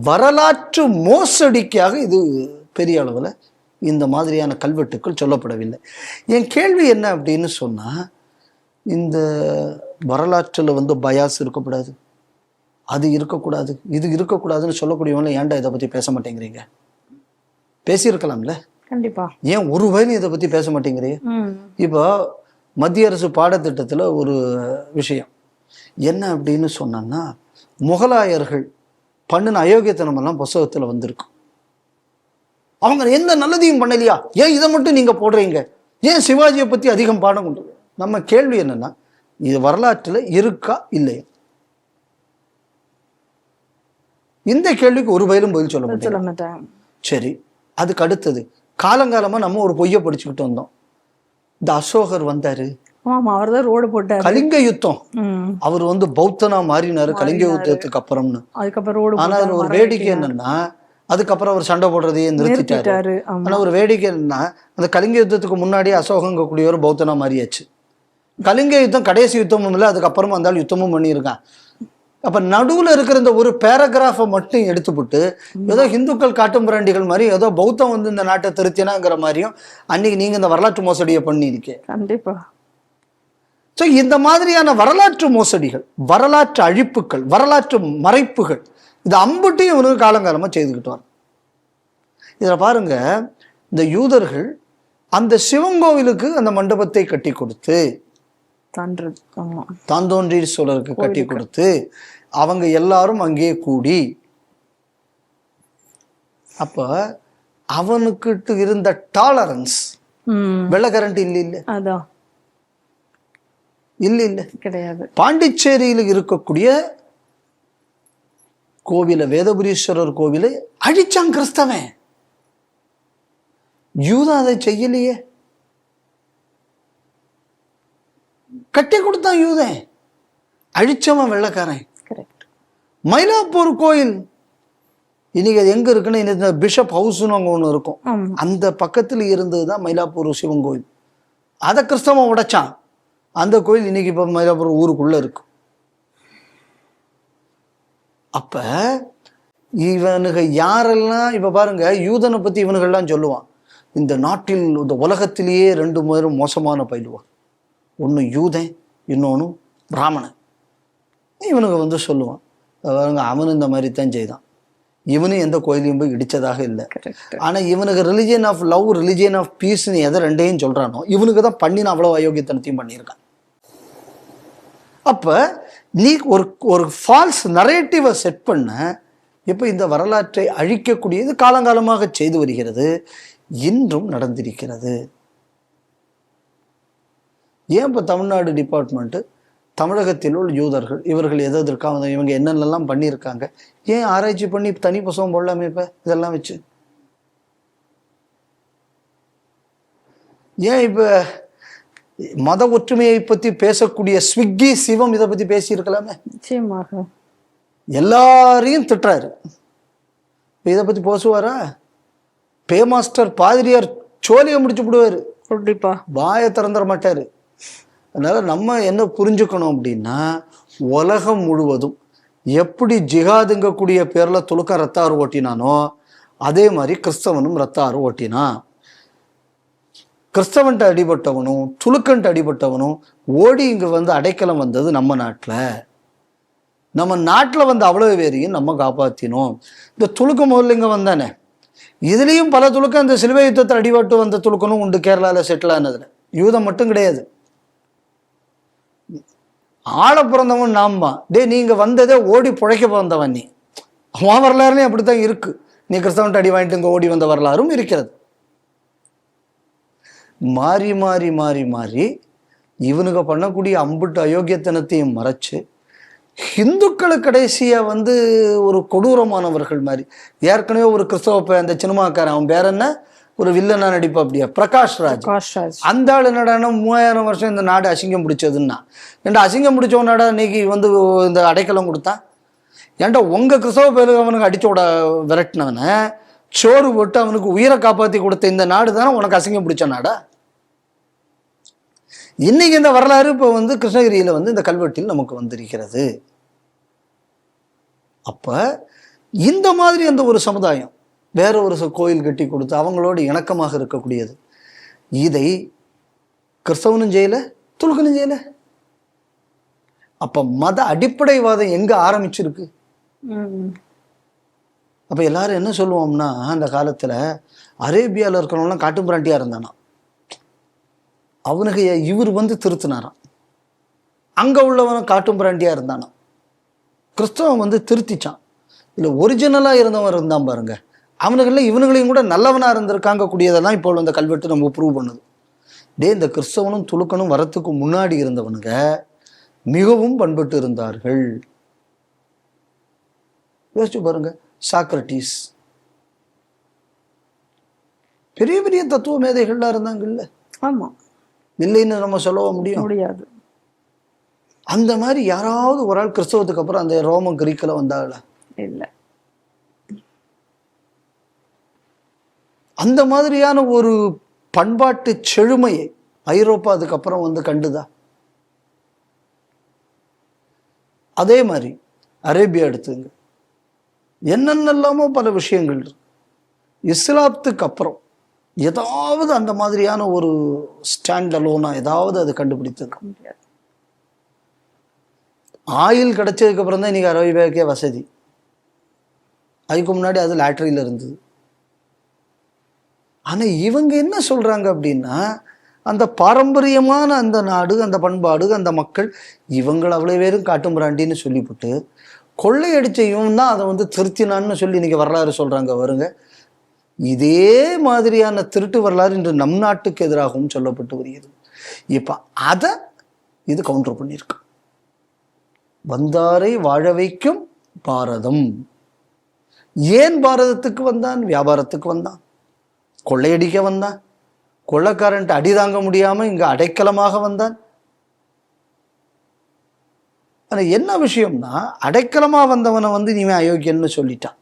வரலாற்று மோசடிக்காக இது பெரிய அளவில் இந்த மாதிரியான கல்வெட்டுக்கள் சொல்லப்படவில்லை. என் கேள்வி என்ன அப்படின்னு சொன்னா, இந்த வரலாற்றில் வந்து பயாஸ் இருக்கக்கூடாது, அது இருக்கக்கூடாது, இது இருக்கக்கூடாதுன்னு சொல்லக்கூடியவங்கள ஏன்டா இதை பற்றி பேச மாட்டேங்கிறீங்க? பேசியிருக்கலாம்ல, கண்டிப்பா. ஏன் ஒரு வயலும் இதை பற்றி பேச மாட்டேங்கிறீங்க? இப்போ மத்திய அரசு பாடத்திட்டத்தில் ஒரு விஷயம் என்ன அப்படின்னு சொன்னா, முகலாயர்கள் பண்ணின அயோக்கியத்தனமெல்லாம் புஸ்தகத்தில் வந்திருக்கு. அவங்க எந்த நல்லதையும் பண்ணலையா, ஏன் இதை மட்டும் நீங்க போடுறீங்க? ஏன் சிவாஜியை பற்றி அதிகம் பாடம் கொண்டு? நம்ம கேள்வி என்னன்னா, இது வரலாற்றில் இருக்கா இல்லையா? இந்த கேள்விக்கு ஒரு வயலும் பதில் சொல்ல மாட்டேன். சரி, அதுக்கு அடுத்தது காலங்காலமா நம்ம ஒரு பொய்யை படிச்சுக்கிட்டு வந்தோம். இந்த அசோகர் வந்தாரு, அவர்தான் ரோடு போட்டாரு, கலிங்க யுத்தம், அவர் வந்து பௌத்தனா மாறினாரு கலிங்க யுத்தத்துக்கு அப்புறம்னு. ஆனா அதுல ஒரு வேடிக்கை என்னன்னா, அதுக்கப்புறம் அவர் சண்டை போடுறதையே நிறுத்திட்டாரு. ஆனா ஒரு வேடிக்கை என்னன்னா, அந்த கலிங்க யுத்தத்துக்கு முன்னாடியே அசோகங்க கூடிய ஒரு பௌத்தனா மாறியாச்சு. கலிங்க யுத்தம் கடைசி யுத்தமும் இல்லை, அதுக்கப்புறமா வந்தாலும் யுத்தமும் பண்ணியிருக்கான். அப்ப நடுவுல இருக்கிற இந்த ஒரு பேராகிராஃபை மட்டும் எடுத்துவிட்டு ஏதோ இந்துக்கள் காட்டும் பிராண்டிகள் மாதிரி ஏதோ பௌத்தம் வந்து இந்த நாட்டை திருத்தினாங்கிற மாதிரியும் அன்னைக்கு நீங்க இந்த வரலாற்று மோசடியை பண்ணியிருக்கேன். கண்டிப்பா. ஸோ இந்த மாதிரியான வரலாற்று மோசடிகள், வரலாற்று அழிப்புகள், வரலாற்று மறைப்புகள், இது அம்புட்டையும் இவனுக்கு காலங்காலமாக செய்துக்கிட்டு வர. இதில் பாருங்க, இந்த யூதர்கள் அந்த சிவங்கோவிலுக்கு அந்த மண்டபத்தை கட்டி கொடுத்து, தாந்தோன்றீஸ்வரருக்கு கட்டி கொடுத்து, அவங்க எல்லாரும் அங்கே கூடி, அப்ப அவனுக்கு இருந்த டாலரன்ஸ் வெள்ளக்கரண்ட் இல்ல கிடையாது. பாண்டிச்சேரியில் இருக்கக்கூடிய கோவில, வேதபுரீஸ்வரர் கோவிலை அழிச்சான் கிறிஸ்தவன். யூதா அதை செய்யலையே. கட்டி கொடுத்தான் யூதன், அழிச்சவன் வெள்ளைக்காரன். கரெக்ட். மயிலாப்பூர் கோயில் இன்னைக்கு அது எங்க இருக்குன்னு, இந்த பிஷப் ஹவுஸ்னு அங்கே ஒன்று இருக்கும், அந்த பக்கத்தில் இருந்தது தான் மயிலாப்பூர் சிவன் கோயில். அதை கிறிஸ்தவன் உடைச்சான். அந்த கோயில் இன்னைக்கு இப்போ மயிலாப்பூர் ஊருக்குள்ள இருக்கு. அப்ப இவனுங்க யாரெல்லாம் இப்ப பாருங்க, யூதனை பத்தி இவனுங்கள்லாம் சொல்லுவான், இந்த நாட்டில் இந்த உலகத்திலேயே 2 பேரும் மோசமான பயிலுவான். ஒன்று யூதன், இன்னொன்று பிராமணன். இவனுங்க சொல்லுவான், அவனு இந்த மாதிரி தான் செய்தான், இவனும் எந்த கோயிலையும் போய் இடிச்சதாக இல்லை. ஆனா இவனுக்கு religion of love, religion of பீஸ்ன்னு எதை ரெண்டையும் சொல்றானோ, இவனுக்கு தான் பண்ணின அவ்வளோ அயோக்கியத்தனத்தையும் பண்ணியிருக்கான். அப்ப நீ ஒரு ஃபால்ஸ் நரேட்டிவை செட் பண்ண, இப்போ இந்த வரலாற்றை அழிக்கக்கூடியது காலங்காலமாக செய்து வருகிறது, இன்றும் நடந்திருக்கிறது. ஏன் இப்போ தமிழ்நாடு டிபார்ட்மெண்ட்டு, தமிழகத்தில் உள்ள யூதர்கள் இவர்கள் எதற்காக இவங்க என்னென்னலாம் பண்ணியிருக்காங்க, ஏன் ஆராய்ச்சி பண்ணி தனி புத்தகம் போடலாமே? இப்போ இதெல்லாம் வச்சு ஏன் இப்போ மத ஒற்றுமையை பற்றி பேசக்கூடிய ஸ்விக்கி சிவம் இதை பற்றி பேசியிருக்கலாமே? நிச்சயமாக. எல்லாரையும் திட்டுறாரு, இதை பற்றி பேசுவாரா? பே மாஸ்டர் பாதிரியார் சோழியை முடிச்சு விடுவாரு, கண்டிப்பா வாயை திறந்துட மாட்டாரு. அதனால நம்ம என்ன புரிஞ்சுக்கணும் அப்படின்னா, உலகம் முழுவதும் எப்படி ஜிகாதுங்கக்கூடிய பேர்ல துலுக்க ரத்தாறு ஓட்டினானோ, அதே மாதிரி கிறிஸ்தவனும் ரத்தாறு ஓட்டினான். கிறிஸ்தவன்ட்டு அடிபட்டவனும் துலுக்கன்ட்டு அடிபட்டவனும் ஓடி இங்க அடைக்கலம் வந்தது நம்ம நாட்டில். நம்ம நாட்டில் அவ்வளவு பேரையும் நம்ம காப்பாற்றினோம். இந்த துலுக்க முதல்ல இங்கே வந்தானே, இதுலேயும் பல துலுக்கம் இந்த சிலுவை யுத்தத்தை அடிபட்டு வந்த துலுக்கனும் உண்டு. கேரளாவில் செட்டில் ஆனதுல யூதம் மட்டும் கிடையாது, ஆள பிறந்தவன் நாம்மா. நீங்க வந்ததே ஓடி பிழைக்க வந்தவன், நீ அவன் வரலாறுலேயும் அப்படித்தான் இருக்கு. நீ கிறிஸ்தவன்ட்டு அடி வாங்கிட்டு இங்கே ஓடி வந்த வரலாறும் இருக்கிறது. மாறி மாறி மாறி மாறி இவனுங்க பண்ணக்கூடிய அம்புட்டு அயோக்கியத்தனத்தையும் மறைச்சு, ஹிந்துக்களை கடைசியா ஒரு கொடூரமானவர்கள் மாதிரி. ஏற்கனவே ஒரு கிறிஸ்தவ அந்த சினிமாக்காரன், அவன் பேர் என்ன, ஒரு வில்லனா நடிப்பா அப்படியா, பிரகாஷ் ராஜ். அந்த ஆள் என்னடா 3000 வருஷம் இந்த நாடு அசிங்கம் பிடிச்சதுன்னா, ஏன்டா அசிங்கம் பிடிச்சவனாடா இன்னைக்கு இந்த அடைக்கலம் கொடுத்தான்? ஏன்டா உங்க கிறிஸ்தவ பேருக்கு அவனுக்கு அடிச்சு விட விரட்டினவனை சோறு போட்டு அவனுக்கு உயிரை காப்பாற்றி கொடுத்த இந்த நாடு தானே உனக்கு அசிங்கம் பிடிச்ச நாடா? இன்னைக்கு இந்த வரலாறு இப்போ கிருஷ்ணகிரியில இந்த கல்வெட்டில் நமக்கு வந்திருக்கிறது. அப்ப இந்த மாதிரி அந்த ஒரு சமுதாயம் வேற ஒரு கோயில் கட்டி கொடுத்து அவங்களோடு இணக்கமாக இருக்கக்கூடியது, இதை கிறிஸ்தவனும் செய்யல, துலுக்கனும் செய்யல. அப்ப மத அடிப்படைவாதம் எங்க ஆரம்பிச்சிருக்கு? அப்ப எல்லாரும் என்ன சொல்லுவோம்னா, அந்த காலத்துல அரேபியாவில் இருக்கிறவங்களாம் காட்டுமிராண்டியா இருந்தானா, அவனுக்கு இவர் திருத்தினாராம். அங்க உள்ளவன் காட்டுமிராண்டியா இருந்தானா, கிறிஸ்தவன் திருத்திச்சான். இல்லை ஒரிஜினலா இருந்தவன் இருந்தான் பாருங்க, அவனுக்குள்ள இவனுங்களையும் கூட நல்லவனா இருந்திருக்காங்க கூடியதெல்லாம் இப்போ இந்த கல்வெட்டு நம்ம ப்ரூவ் பண்ணுது. இந்த கிறிஸ்தவனும் துலுக்கனும் வரத்துக்கு முன்னாடி இருந்தவனுங்க மிகவும் பண்பட்டு இருந்தார்கள். யோசிச்சு பாருங்க, சாக்ரட்டிஸ், பெரிய பெரிய தத்துவ மேதைகள்லாம் இருந்தாங்கல்ல. ஆமா, இல்லைன்னு நம்ம சொல்லவா முடியாது? அந்த மாதிரி யாராவது ஒரு ஆள் கிறிஸ்தவத்துக்கு அப்புறம் அந்த ரோம கிரீக்கில் வந்தாங்களா? இல்ல. அந்த மாதிரியான ஒரு பண்பாட்டு செழுமையை ஐரோப்பா அதுக்கப்புறம் கண்டுதா? அதே மாதிரி அரேபியா எடுத்துங்க, என்னென்னலாமோ பல விஷயங்கள் இருக்கு. இஸ்லாத்துக்கு அப்புறம் ஏதாவது அந்த மாதிரியான ஒரு ஸ்டாண்ட் அலோனா ஏதாவது அது கண்டுபிடித்திருக்க முடியாது. ஆயில் கிடைச்சதுக்கு அப்புறம் தான் இன்னைக்கு அரேபியாவுக்கே வசதி. அதுக்கு முன்னாடி அது லாட்டரியில இருந்தது. ஆனா இவங்க என்ன சொல்றாங்க அப்படின்னா, அந்த பாரம்பரியமான அந்த நாடு, அந்த பண்பாடு, அந்த மக்கள், இவங்களை அவ்வளவு பேரும் காட்டுமிராண்டின்னு சொல்லிவிட்டு கொள்ளையடிச்ச இவன் தான் அதை திருத்தினான்னு சொல்லி இன்னைக்கு வரலாறு சொல்றாங்க. வருங்க, இதே மாதிரியான திருட்டு வரலாறு இன்று நம் நாட்டுக்கு எதிராகவும் சொல்லப்பட்டு வருகிறது. இப்ப அதை இது கவுண்டர் பண்ணியிருக்கு. வந்தாரை வாழ வைக்கும் பாரதம். ஏன் பாரதத்துக்கு வந்தான்? வியாபாரத்துக்கு வந்தான், கொள்ளையடிக்க வந்தான், கொள்ளைக்காரன்ட்டு அடி தாங்க முடியாம இங்க அடைக்கலமாக வந்தான். ஆனால் என்ன விஷயம்னா, அடைக்கலமா வந்தவனை வந்து இவன் அயோக்கியன்னு சொல்லிட்டான்.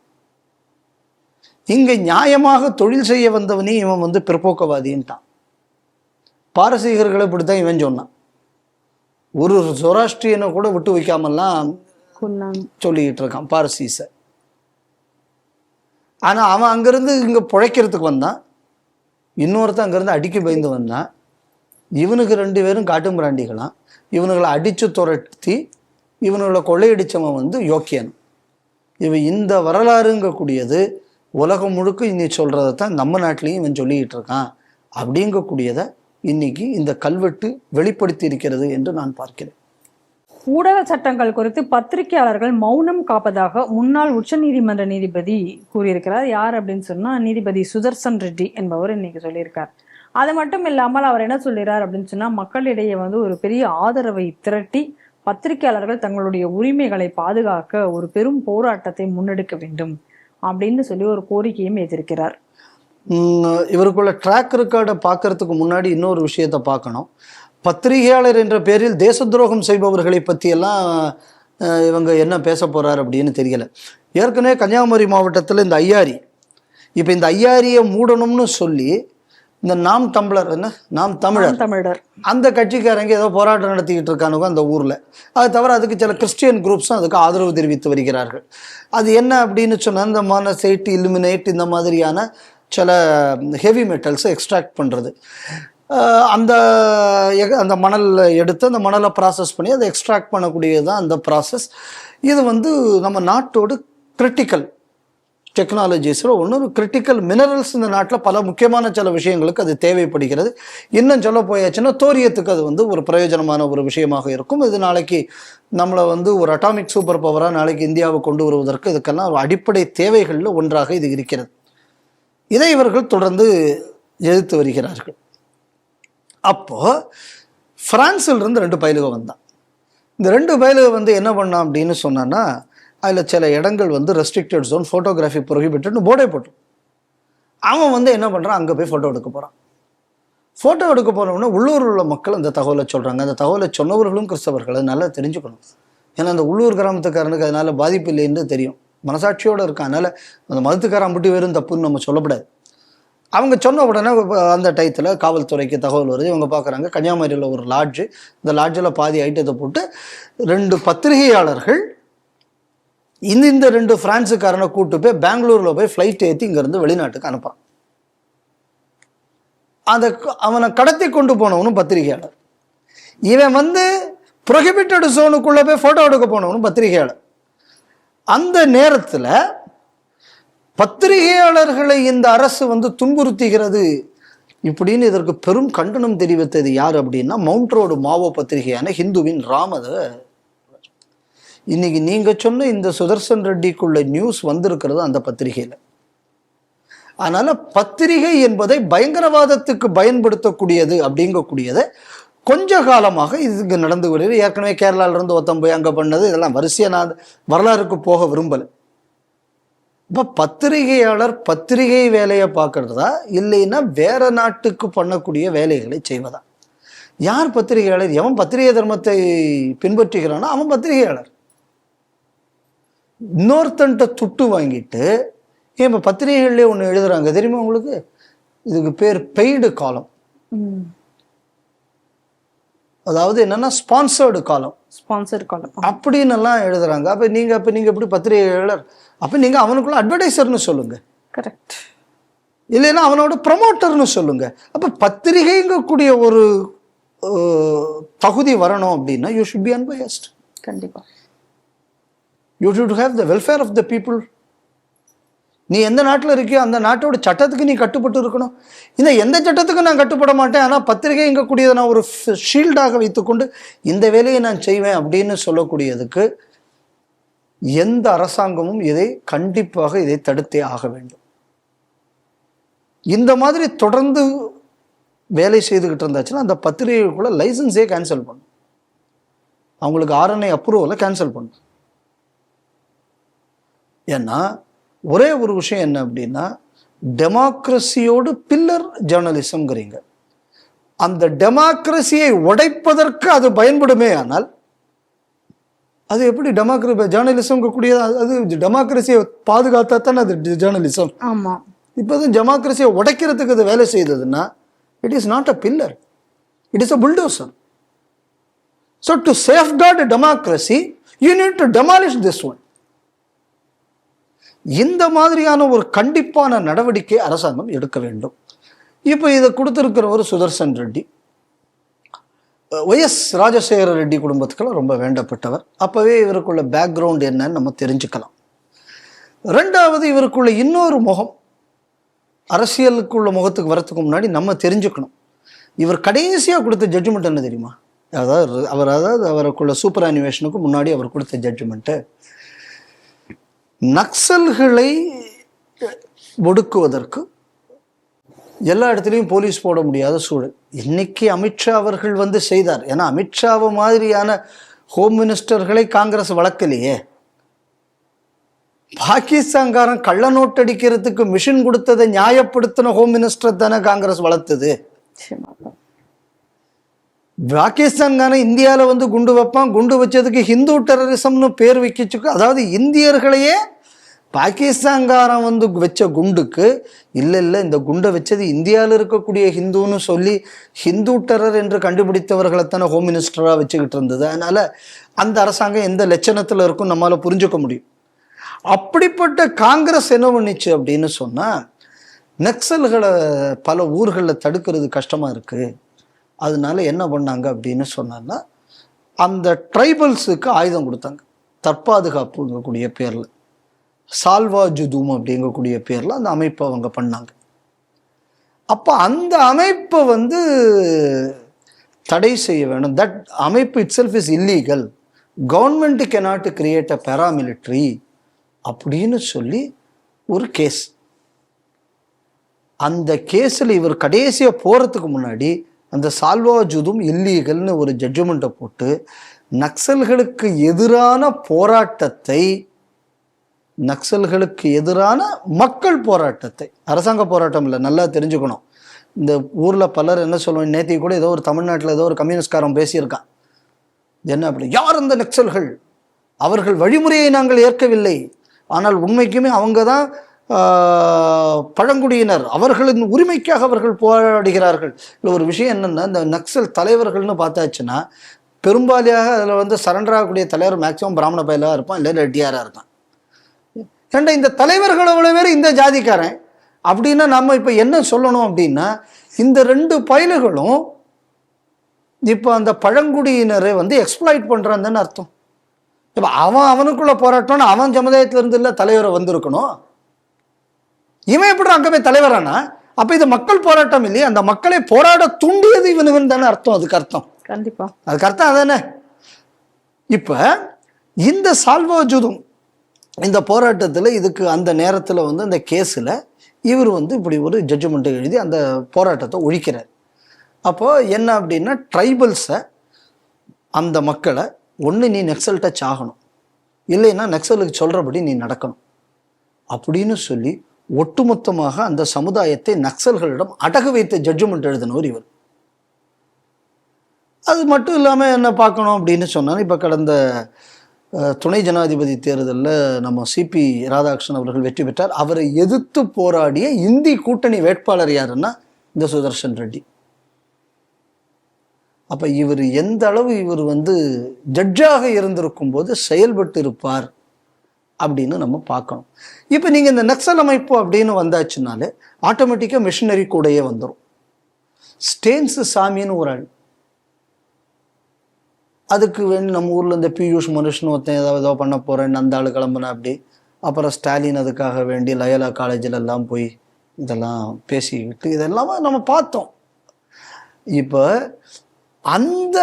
இங்க நியாயமாக தொழில் செய்ய வந்தவனே இவன் வந்து பிற்போக்கவாதின்ட்டான். பாரசீகர்களை இப்படித்தான் இவன் சொன்னான். ஒரு சொராஷ்டிரியனை கூட விட்டு வைக்காமல்லாம் சொல்லிக்கிட்டு இருக்கான் பாரசீச. ஆனா அவன் அங்கிருந்து இங்க பிழைக்கிறதுக்கு வந்தான். இன்னொருத்தன் அங்கிருந்து அடிக்க பயந்து வந்தான். இவனுக்கு 2 பேரும் காட்டும் பிராண்டிகளாம். இவனுங்களை அடிச்சு துரத்தி இவனுங்களை கொள்ளையடிச்சவன் வந்து யோக்கியன். இவன் இந்த வரலாறுங்கக்கூடியது உலகம் முழுக்க இன்னைக்கு சொல்றதைத்தான் நம்ம நாட்டிலையும் இவன் சொல்லிக்கிட்டு இருக்கான் அப்படிங்கக்கூடியதை இன்னைக்கு இந்த கல்வெட்டு வெளிப்படுத்தி இருக்கிறது என்று நான் பார்க்கிறேன். ஊடக சட்டங்கள் குறித்து பத்திரிகையாளர்கள் மௌனம் காப்பதாக முன்னாள் உச்சநீதிமன்ற நீதிபதி கூறியிருக்கிறார். யார் அப்படின்னு சொன்னா நீதிபதி சுதர்சன் ரெட்டி என்பவர் இன்னைக்கு சொல்லியிருக்கார். அது மட்டும் இல்லாமல் அவர் என்ன சொல்கிறார் அப்படின்னு சொன்னா, மக்களிடையே வந்து ஒரு பெரிய ஆதரவை திரட்டி பத்திரிகையாளர்கள் தங்களுடைய உரிமைகளை பாதுகாக்க ஒரு பெரும் போராட்டத்தை முன்னெடுக்க வேண்டும் அப்படின்னு சொல்லி ஒரு கோரிக்கையும் எதிர்க்கிறார். இவருக்குள்ள ட்ராக் ரெக்கார்டை பார்க்கறதுக்கு முன்னாடி இன்னொரு விஷயத்தை பார்க்கணும். பத்திரிகையாளர் என்ற பேரில் தேச துரோகம் செய்பவர்களை பற்றியெல்லாம் இவங்க என்ன பேச போறார் அப்படின்னு தெரியல. ஏற்கனவே கன்னியாகுமரி மாவட்டத்தில் இந்த ஐயாரி, இப்போ இந்த ஐயாரியை மூடணும்னு சொல்லி இந்த நாம் தமிழர் அந்த கட்சிக்காரங்க ஏதோ போராட்டம் நடத்திக்கிட்டு இருக்கானுங்க அந்த ஊரில். அது தவிர அதுக்கு சில கிறிஸ்டியன் குரூப்ஸும் அதுக்கு ஆதரவு தெரிவித்து வருகிறார்கள். அது என்ன அப்படின்னு சொன்னால், இந்த மானசைட், இல்லுமினேட், இந்த மாதிரியான சில ஹெவி மெட்டல்ஸை எக்ஸ்ட்ராக்ட் பண்ணுறது. அந்த மணல் எடுத்து அந்த மணலை ப்ராசஸ் பண்ணி அதை எக்ஸ்ட்ராக்ட் பண்ணக்கூடியது தான் அந்த ப்ராசஸ். இது வந்து நம்ம நாட்டோட கிரிட்டிக்கல் டெக்னாலஜிஸில் ஒன்று. கிரிட்டிக்கல் மினரல்ஸ் இந்த நாட்டில் பல முக்கியமான சில விஷயங்களுக்கு அது தேவைப்படுகிறது. இன்னும் சொல்ல போயாச்சுன்னா தோரியத்துக்கு அது வந்து ஒரு பிரயோஜனமான ஒரு விஷயமாக இருக்கும். இது நாளைக்கு நம்மளை வந்து ஒரு அட்டாமிக் சூப்பர் பவராக நாளைக்கு இந்தியாவை கொண்டு வருவதற்கு இதுக்கெல்லாம் ஒரு அடிப்படை தேவைகளில் ஒன்றாக இது இருக்கிறது. இதை இவர்கள் தொடர்ந்து எதிர்த்து வருகிறார்கள். அப்போ பிரான்சில் இருந்து 2 பயலுக வந்தான். இந்த 2 பயலுக வந்து என்ன பண்ணான் அப்படின்னு சொன்னான்னா, அதில் சில இடங்கள் வந்து ரெஸ்ட்ரிக்டட் ஜோன், ஃபோட்டோகிராஃபி ப்ரொஹிபிட்டட்னு போர்டே போட்டு அவன் வந்து என்ன பண்ணுறான், அங்கே போய் ஃபோட்டோ எடுக்க போகிறான். ஃபோட்டோ எடுக்க போனோம்னா உள்ளூரில் உள்ள மக்கள் அந்த தகவலை சொல்கிறாங்க. அந்த தகவலை சொன்னவர்களும் கிறிஸ்தவர்கள். அது நல்லா தெரிஞ்சுக்கணும். ஏன்னா அந்த உள்ளூர் கிராமத்துக்காரனுக்கு அதனால பாதிப்பு இல்லைன்னு தெரியும், மனசாட்சியோடு இருக்கான். அதனால் அந்த மதத்துக்காரன் மட்டும் வெறும் தப்புன்னு நம்ம சொல்லக்கூடாது. அவங்க சொன்ன உடனே அந்த டயத்தில் காவல்துறைக்கு தகவல் வருது. இவங்க பார்க்குறாங்க கன்னியாகுமரியில் ஒரு லாட்ஜு, இந்த லாட்ஜில் பாதி ஐட்டத்தை போட்டு 2 பத்திரிகையாளர்கள் இந்த 2 பிரான்ஸுக்காரனை கூட்டு போய் பெங்களூரில் போய் ஃப்ளைட் ஏற்றி இங்கேருந்து வெளிநாட்டுக்கு அனுப்புகிறான். அவனை கடத்தி கொண்டு போனவனும் பத்திரிகையாளர். இவன் வந்து ப்ரொஹிபிட்டட் ஜோனுக்குள்ளே போய் ஃபோட்டோ எடுக்க போனவனும் பத்திரிகையாளர். அந்த நேரத்தில் பத்திரிகையாளர்களை இந்த அரசு வந்து துன்புறுத்துகிறது இப்படின்னு இதற்கு பெரும் கண்டனம் தெரிவித்தது யார் அப்படின்னா, மவுண்ட் ரோடு மாவோ பத்திரிகையான ஹிந்துவின் ராமத. இன்னைக்கு நீங்க சொன்ன இந்த சுதர்சன் ரெட்டிக்குள்ள நியூஸ் வந்திருக்கிறது அந்த பத்திரிகையில. அதனால பத்திரிகை என்பதை பயங்கரவாதத்துக்கு பயன்படுத்தக்கூடியது அப்படிங்கக்கூடியதை கொஞ்ச காலமாக இதுக்கு நடந்து வருகிறது. ஏற்கனவே கேரளாவிலிருந்து ஒருத்தன் போய் அங்கே பண்ணது, இதெல்லாம் வரிசையாக நான் வரலாறுக்கு போக விரும்பலை. இப்போ பத்திரிகையாளர் பத்திரிகை வேலையை பார்க்கறதா இல்லைன்னா வேற நாட்டுக்கு பண்ணக்கூடிய வேலைகளை செய்வதா? யார் பத்திரிகையாளர்? எவன் பத்திரிகை தர்மத்தை பின்பற்றுகிறானோ அவன் பத்திரிகையாளர். இன்னொருத்தன்ட்ட துட்டு வாங்கிட்டு இப்போ பத்திரிகைகள்லேயே ஒன்று எழுதுறாங்க தெரியுமா உங்களுக்கு? இதுக்கு பேர் பெய்டு காலம். அதாவது என்னன்னா ஸ்பான்சர்டு காலம் அப்படின்னு எல்லாம் எழுதுறாங்க. அப்ப நீங்க எப்படி பத்திரிகையாளர்? அப்ப நீங்க அவனுக்குள்ள அட்வர்டைசர்னு சொல்லுங்க, கரெக்ட். இல்லைன்னா அவனோட ப்ரமோட்டர்னு சொல்லுங்க. அப்ப பத்திரிகைங்கக்கூடிய ஒரு தகுதி வரணும் அப்படின்னா யூ ஷுட் பி அன்பயஸ்ட். கண்டிப்பா you should have the welfare of the people. நீ எந்த நாட்டில் இருக்கியோ அந்த நாட்டோட சட்டத்துக்கு நீ கட்டுப்பட்டு இருக்கணும். இந்த எந்த சட்டத்துக்கும் நான் கட்டுப்பட மாட்டேன், ஆனால் பத்திரிகைங்கக்கூடியதை நான் ஒரு ஷீல்டாக வைத்துக்கொண்டு இந்த வேலையை நான் செய்வேன் அப்படின்னு சொல்லக்கூடியதுக்கு எந்த அரசாங்கமும் கண்டிப்பாக இதை தடுத்தே ஆக வேண்டும். இந்த மாதிரி தொடர்ந்து வேலை செய்துக்கிட்டு இருந்தாச்சுன்னா அந்த பத்திரிகைக்குள்ள லைசன்ஸே கேன்சல் பண்ணும், அவங்களுக்கு RNA அப்ரூவலை கேன்சல் பண்ணும். ஏன்னா ஒரே ஒரு விஷயம் என்ன அப்படின்னா, டெமோக்ரஸியோடு பில்லர் ஜேர்னலிசம்ங்கிறீங்க. அந்த டெமோக்ரஸியை உடைப்பதற்கு அது பயன்படுமே ஆனால் அது எப்படி ஜேர்னலிசம் கூடிய அது டெமோக்ரஸியை பாதுகாத்தா தானே அது ஜேர்னலிசம். ஆமா, இப்போ டெமோக்ரஸியை உடைக்கிறதுக்கு அது வேலை செய்ததுன்னா it is not a pillar, it is a bulldozer. So to safeguard democracy you need to demolish this one. இந்த மாதிரியான ஒரு கண்டிப்பான நடவடிக்கை அரசாங்கம் எடுக்க வேண்டும். இப்போ இதை கொடுத்திருக்கிறவர் சுதர்சன் ரெட்டி, ஒய்எஸ் ராஜசேகர ரெட்டி குடும்பத்துக்கெல்லாம் ரொம்ப வேண்டப்பட்டவர். அப்பவே இவருக்குள்ள பேக்ரவுண்ட் என்னன்னு நம்ம தெரிஞ்சுக்கலாம். ரெண்டாவது, இவருக்குள்ள இன்னொரு முகம், அரசியலுக்குள்ள முகத்துக்கு வரத்துக்கு முன்னாடி நம்ம தெரிஞ்சுக்கணும். இவர் கடைசியாக கொடுத்த ஜட்ஜ்மெண்ட் என்ன தெரியுமா? அதாவது அவருக்குள்ள சூப்பர் அனிவேஷனுக்கு முன்னாடி அவர் கொடுத்த ஜட்ஜ்மெண்ட்டு, நக்சல்களை ஒடுக்குவதற்கு எல்லா இடத்துலையும் போலீஸ் போட முடியாத சூழல். இன்னைக்கு அமித்ஷா அவர்கள் செய்தார். ஏன்னா அமித்ஷாவை மாதிரியான ஹோம் மினிஸ்டர்களை காங்கிரஸ் வளர்க்கலையே. பாகிஸ்தான்காரன் கள்ள நோட்டு அடிக்கிறதுக்கு மிஷின் கொடுத்ததை நியாயப்படுத்தின ஹோம் மினிஸ்டர் தானே காங்கிரஸ் வளர்த்தது. பாகிஸ்தான்காரன் இந்தியாவில் குண்டு வைப்பான், குண்டு வச்சதுக்கு ஹிந்து டெரரிசம்னு பேர் வைக்கிச்சு. அதாவது இந்தியர்களையே பாகிஸ்தான்காரன் வச்ச குண்டுக்கு இல்லை இந்த குண்டை வச்சது இந்தியாவில் இருக்கக்கூடிய ஹிந்துன்னு சொல்லி ஹிந்து டெரர் என்று கண்டுபிடித்தவர்களைத்தானே ஹோம் மினிஸ்டராக வச்சுக்கிட்டு இருந்தது. அதனால அந்த அரசாங்கம் எந்த லட்சணத்தில் இருக்கும் நம்மளால புரிஞ்சுக்க முடியும். அப்படிப்பட்ட காங்கிரஸ் என்ன பண்ணிச்சு அப்படின்னு சொன்னால், நக்சல்களை பல ஊர்களில் தடுக்கிறது கஷ்டமாக இருக்குது. அதனால என்ன பண்ணாங்க அப்படின்னு சொன்னான்னா, அந்த ட்ரைபல்ஸுக்கு ஆயுதம் கொடுத்தாங்க. தற்பாதுகாப்புங்கக்கூடிய பேரில், சால்வா ஜுதூம் அப்படிங்கக்கூடிய பேரில் அந்த அமைப்பை அவங்க பண்ணாங்க. அப்போ அந்த அமைப்பை தடை செய்ய வேணும். தட் அமைப்பு it self is illegal, government cannot create a paramilitary அப்படின்னு சொல்லி ஒரு கேஸ். அந்த கேஸில் இவர் கடைசியாக போகிறதுக்கு முன்னாடி அந்த சால்வா ஜுதூம் இல்லீகல்னு ஒரு ஜட்ஜ்மெண்ட்டை போட்டு நக்சல்களுக்கு எதிரான போராட்டத்தை, நக்சல்களுக்கு எதிரான மக்கள் போராட்டத்தை, அரசாங்க போராட்டம் இல்லை, நல்லா தெரிஞ்சுக்கணும். இந்த ஊரில் பலர் என்ன சொல்லுவாங்க, நேற்று கூட ஏதோ ஒரு தமிழ்நாட்டில் ஏதோ ஒரு கம்யூனிஸ்ட்காரன் பேசியிருக்கான். என்ன அப்படி, யார் அந்த நக்சல்கள்? அவர்கள் வழிமுறையை நாங்கள் ஏற்கவில்லை, ஆனால் உண்மைக்குமே அவங்க தான் பழங்குடியினர், அவர்களின் உரிமைக்காக அவர்கள் போராடுகிறார்கள். இல்லை, ஒரு விஷயம் என்னென்னா, இந்த நக்சல் தலைவர்கள்னு பார்த்தாச்சுன்னா பெரும்பாலியாக அதில் சரண்டர் ஆகக்கூடிய தலைவர் மேக்சிமம் பிராமண பயலாக இருப்பான், இல்லை ரெட்டியாராக இருப்பான். ஏன்டா இந்த தலைவர்கள் அவ்வளோ பேர் இந்த ஜாதிக்காரன் அப்படின்னா நம்ம இப்போ என்ன சொல்லணும் அப்படின்னா, இந்த ரெண்டு பயல்களும் இப்போ அந்த பழங்குடியினரை எக்ஸ்ப்ளாய்ட் பண்ணுறான்னு அர்த்தம். இப்போ அவனுக்குள்ள போராட்டம்னு அவன் சமுதாயத்திலிருந்து இல்லை தலைவரை வந்திருக்கணும். இவன் எப்படி அங்கே போய் தலைவரானா? அப்போ இது மக்கள் போராட்டம் இல்லையே, அந்த மக்களை போராட தூண்டியது இவனுவன் தானே அர்த்தம். அதுக்கு அர்த்தம் கண்டிப்பா, அதுக்கு அர்த்தம் அதானே. இப்போ இந்த சால்வா ஜுதூம் இந்த போராட்டத்தில் இதுக்கு அந்த நேரத்தில் அந்த கேஸில் இவர் இப்படி ஒரு ஜட்ஜ்மெண்ட்டை எழுதி அந்த போராட்டத்தை ஒழிக்கிறார். அப்போது என்ன அப்படின்னா, ட்ரைபல்ஸை, அந்த மக்களை ஒன்று நீ நக்சல்கிட்ட சாகணும், இல்லைன்னா நக்சலுக்கு சொல்கிறபடி நீ நடக்கணும் அப்படின்னு சொல்லி ஒட்டுமொத்தமாக அந்த சமுதாயத்தை நக்சல்களிடம் அடகு வைத்த ஜட்ஜ்மெண்ட் எழுதினவர் இவர். அது மட்டும் இல்லாமல் என்ன பார்க்கணும் அப்படின்னு சொன்னால், இப்போ கடந்த துணை ஜனாதிபதி தேர்தலில் நம்ம சிபி ராதாகிருஷ்ணன் அவர்கள் வெற்றி பெற்றார். அவரை எதிர்த்து போராடிய இந்தி கூட்டணி வேட்பாளர் யாருன்னா இந்த சுதர்சன் ரெட்டி. அப்போ இவர் எந்த அளவு இவர் ஜட்ஜாக இருந்திருக்கும் போது செயல்பட்டு இருப்பார் அப்படின்னு நம்ம பார்க்கணும். இப்போ நீங்கள் இந்த நக்சல் அமைப்பு அப்படின்னு வந்தாச்சுனாலே ஆட்டோமேட்டிக்காக மிஷினரி கூடையே வந்துடும். ஸ்டேன்ஸ் சாமின்னு ஒரு ஆள், அதுக்கு நம்ம ஊரில் இந்த பியூஷ் மனுஷன் ஒருத்தன் ஏதோ பண்ண போகிறேன்னு அந்த ஆள் கிளம்புனா அப்படி. அப்புறம் ஸ்டாலின் அதுக்காக வேண்டி லயோலா காலேஜில் எல்லாம் போய் இதெல்லாம் பேசிக்கிட்டு இதெல்லாம் நம்ம பார்த்தோம். இப்போ அந்த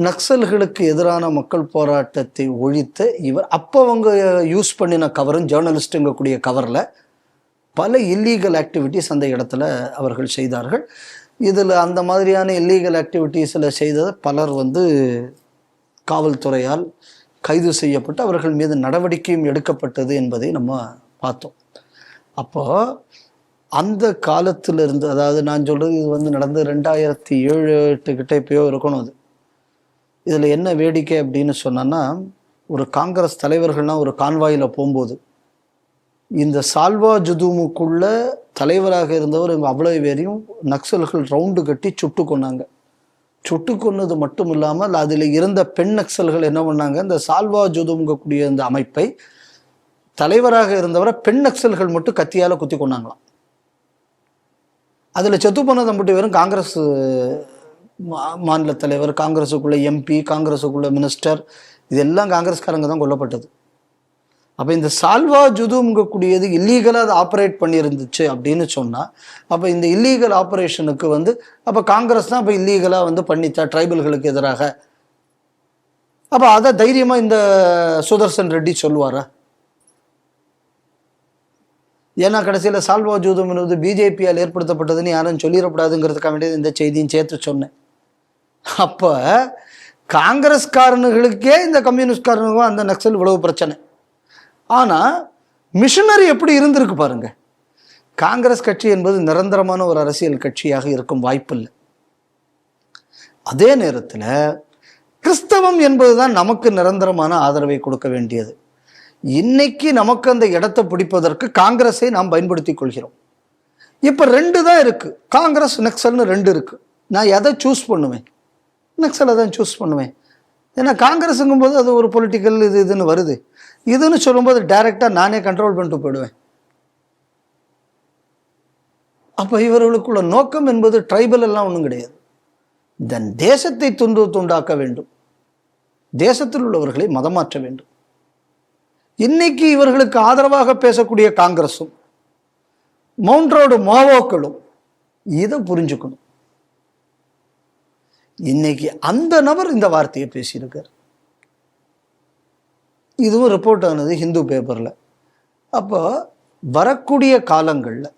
நக்சல்களுக்கு எதிரான மக்கள் போராட்டத்தை ஒழித்த இவர், அப்போ அவங்க யூஸ் பண்ணின கவரும் ஜேர்னலிஸ்ட்டுங்கக்கூடிய கவரில் பல இல்லீகல் ஆக்டிவிட்டீஸ் அந்த இடத்துல அவர்கள் செய்தார்கள். இதில் அந்த மாதிரியான இல்லீகல் ஆக்டிவிட்டீஸில் செய்ததை பலர் காவல்துறையால் கைது செய்யப்பட்டு அவர்கள் மீது நடவடிக்கையும் எடுக்கப்பட்டது என்பதை நம்ம பார்த்தோம். அப்போது அந்த காலத்திலிருந்து, அதாவது நான் சொல்கிறது இது நடந்து 2007-8 கிட்ட இப்போயோ இருக்கணும். அது இதில் என்ன வேடிக்கை அப்படின்னு சொன்னோன்னா, ஒரு காங்கிரஸ் தலைவர்கள்லாம் ஒரு கான்வாயில் போகும்போது இந்த சால்வா ஜுதூமுக்குள்ள தலைவராக இருந்தவர் இவங்க அவ்வளோ பேரையும் நக்சல்கள் ரவுண்டு கட்டி சுட்டு கொன்னாங்க. சுட்டு கொன்னது மட்டும் இல்லாமல் அதில் இருந்த பெண் நக்சல்கள் என்ன பண்ணாங்க, இந்த சால்வா ஜுதூமுங்கக்கூடிய இந்த அமைப்பை தலைவராக இருந்தவரை பெண் நக்சல்கள் மட்டும் கத்தியால் குத்தி கொண்டாங்களாம். அதில் செத்து போனதை மட்டும் வெறும் காங்கிரஸ் மாநில தலைவர், காங்கிரஸுக்குள்ள எம்பி, காங்கிரஸுக்குள்ள மினிஸ்டர், இதெல்லாம் காங்கிரஸ்காரங்க தான் கொல்லப்பட்டது. அப்போ இந்த சால்வா ஜுதூம்ங்கக்கூடியது இல்லீகலாக அது ஆப்ரேட் பண்ணியிருந்துச்சு அப்படின்னு சொன்னால், அப்போ இந்த இல்லீகல் ஆப்ரேஷனுக்கு அப்போ காங்கிரஸ் தான் அப்போ இல்லீகலாக பண்ணித்தா ட்ரைபல்களுக்கு எதிராக. அப்போ அதை தைரியமாக இந்த சுதர்சன் ரெட்டி சொல்லுவாரா? ஏன்னா கடைசியில் சால்வா ஜூதம் என்பது பிஜேபியால் ஏற்படுத்தப்பட்டதுன்னு யாரும் சொல்லிடக்கூடாதுங்கிறதுக்காக வேண்டியது இந்த செய்தியும் சேர்த்து சொன்னேன். அப்போ காங்கிரஸ்காரனுகளுக்கே இந்த கம்யூனிஸ்ட்காரனுக்கும் அந்த நக்சல் இவ்வளவு பிரச்சனை. ஆனால் மிஷனரி எப்படி இருந்திருக்கு பாருங்க. காங்கிரஸ் கட்சி என்பது நிரந்தரமான ஒரு அரசியல் கட்சியாக இருக்கும் வாய்ப்பில்லை. அதே நேரத்தில் கிறிஸ்தவம் என்பதுதான் நமக்கு நிரந்தரமான ஆதரவை கொடுக்க வேண்டியது. இன்னைக்கு நமக்கு அந்த இடத்தை பிடிப்பதற்கு காங்கிரஸை நாம் பயன்படுத்தி கொள்கிறோம். இப்போ 2 தான் இருக்கு, காங்கிரஸ் நக்சல்னு 2 இருக்கு. நான் எதை சூஸ் பண்ணுவேன்? நக்சலை தான் சூஸ் பண்ணுவேன். ஏன்னா காங்கிரஸுங்கும் போது அது ஒரு பொலிட்டிக்கல் இதுன்னு வருது. இதுன்னு சொல்லும்போது டைரெக்டாக நானே கண்ட்ரோல் பண்ணிட்டு போயிடுவேன். அப்போ இவர்களுக்குள்ள நோக்கம் என்பது ட்ரைபல் எல்லாம் ஒன்றும் கிடையாது. தன் தேசத்தை துண்டாக்க வேண்டும், தேசத்தில் உள்ளவர்களை மதமாற்ற வேண்டும். இன்னைக்கு இவர்களுக்கு ஆதரவாக பேசக்கூடிய காங்கிரஸும் மவுண்ட் ரோடு மாவோக்களும் இதை புரிஞ்சுக்கணும். இன்னைக்கு அந்த நபர் இந்த வார்த்தையை பேசியிருக்கார். இதுவும் ரிப்போர்ட் ஆனது ஹிந்து பேப்பர்ல. அப்போ வரக்கூடிய காலங்களில்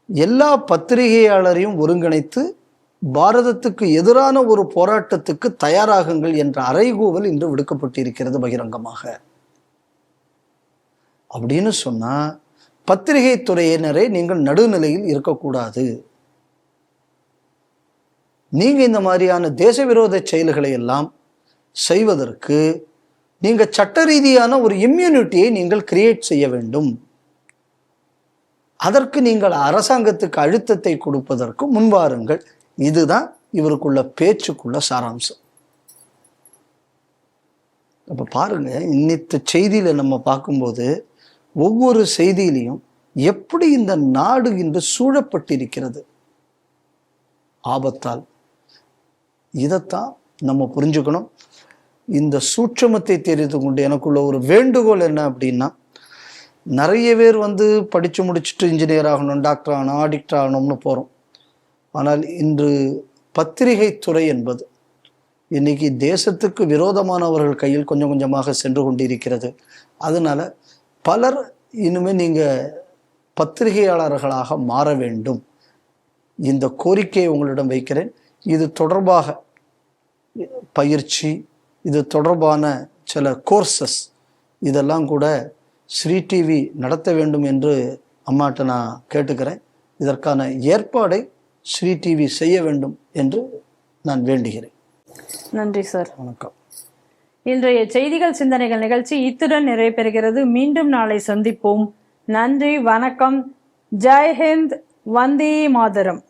எல்லா பத்திரிகையாளரையும் ஒருங்கிணைத்து பாரதத்துக்கு எதிரான ஒரு போராட்டத்துக்கு தயாராகுங்கள் என்ற அறைகூவல் இன்று விடுக்கப்பட்டிருக்கிறது பகிரங்கமாக. அப்படின்னு சொன்னா பத்திரிகை துறையினரை நீங்கள் நடுநிலையில் இருக்கக்கூடாது. நீங்க இந்த மாதிரியான தேச விரோத செயல்களை எல்லாம் செய்வதற்கு நீங்க சட்ட ரீதியான ஒரு இம்யூனிட்டியை நீங்கள் கிரியேட் செய்ய வேண்டும். அதற்கு நீங்கள் அரசாங்கத்துக்கு அழுத்தத்தை கொடுப்பதற்கு முன்வாருங்கள். இதுதான் இவருக்குள்ள பேச்சுக்குள்ள சாராம்சம். அப்ப பாருங்க, இன்னித்த செய்தியில நம்ம பார்க்கும்போது ஒவ்வொரு செய்தியிலையும் எப்படி இந்த நாடு இன்று சூழப்பட்டிருக்கிறது ஆபத்தால். இதைத்தான் நம்ம புரிஞ்சுக்கணும். இந்த சூட்சமத்தை தெரிந்து கொண்டு எனக்குள்ள ஒரு வேண்டுகோள் என்ன அப்படின்னா, நிறைய பேர் படித்து முடிச்சுட்டு இன்ஜினியர் ஆகணும், டாக்டர் ஆகணும், ஆடிக்டர் ஆகணும்னு போகிறோம். ஆனால் இன்று பத்திரிகை துறை என்பது இன்னைக்கு தேசத்துக்கு விரோதமானவர்கள் கையில் கொஞ்சம் கொஞ்சமாக சென்று கொண்டிருக்கிறது. அதனால பலர் இனிமே நீங்க பத்திரிகையாளர்களாக மாற வேண்டும். இந்த கோரிக்கையை உங்களிடம் வைக்கிறேன். இது தொடர்பாக பயிற்சி, இது தொடர்பான சில கோர்சஸ் இதெல்லாம் கூட ஸ்ரீ டிவி நடத்த வேண்டும் என்று அம்மாட்ட நான் கேட்டுக்கிறேன். இதற்கான ஏற்பாடை ஸ்ரீ டிவி செய்ய வேண்டும் என்று நான் வேண்டுகிறேன். நன்றி சார். வணக்கம். இன்றைய செய்திகள் சிந்தனைகள் நிகழ்ச்சி இத்துடன் நிறைவு பெறுகிறது. மீண்டும் நாளை சந்திப்போம். நன்றி, வணக்கம். ஜெய் ஹிந்த், வந்தே மாதரம்.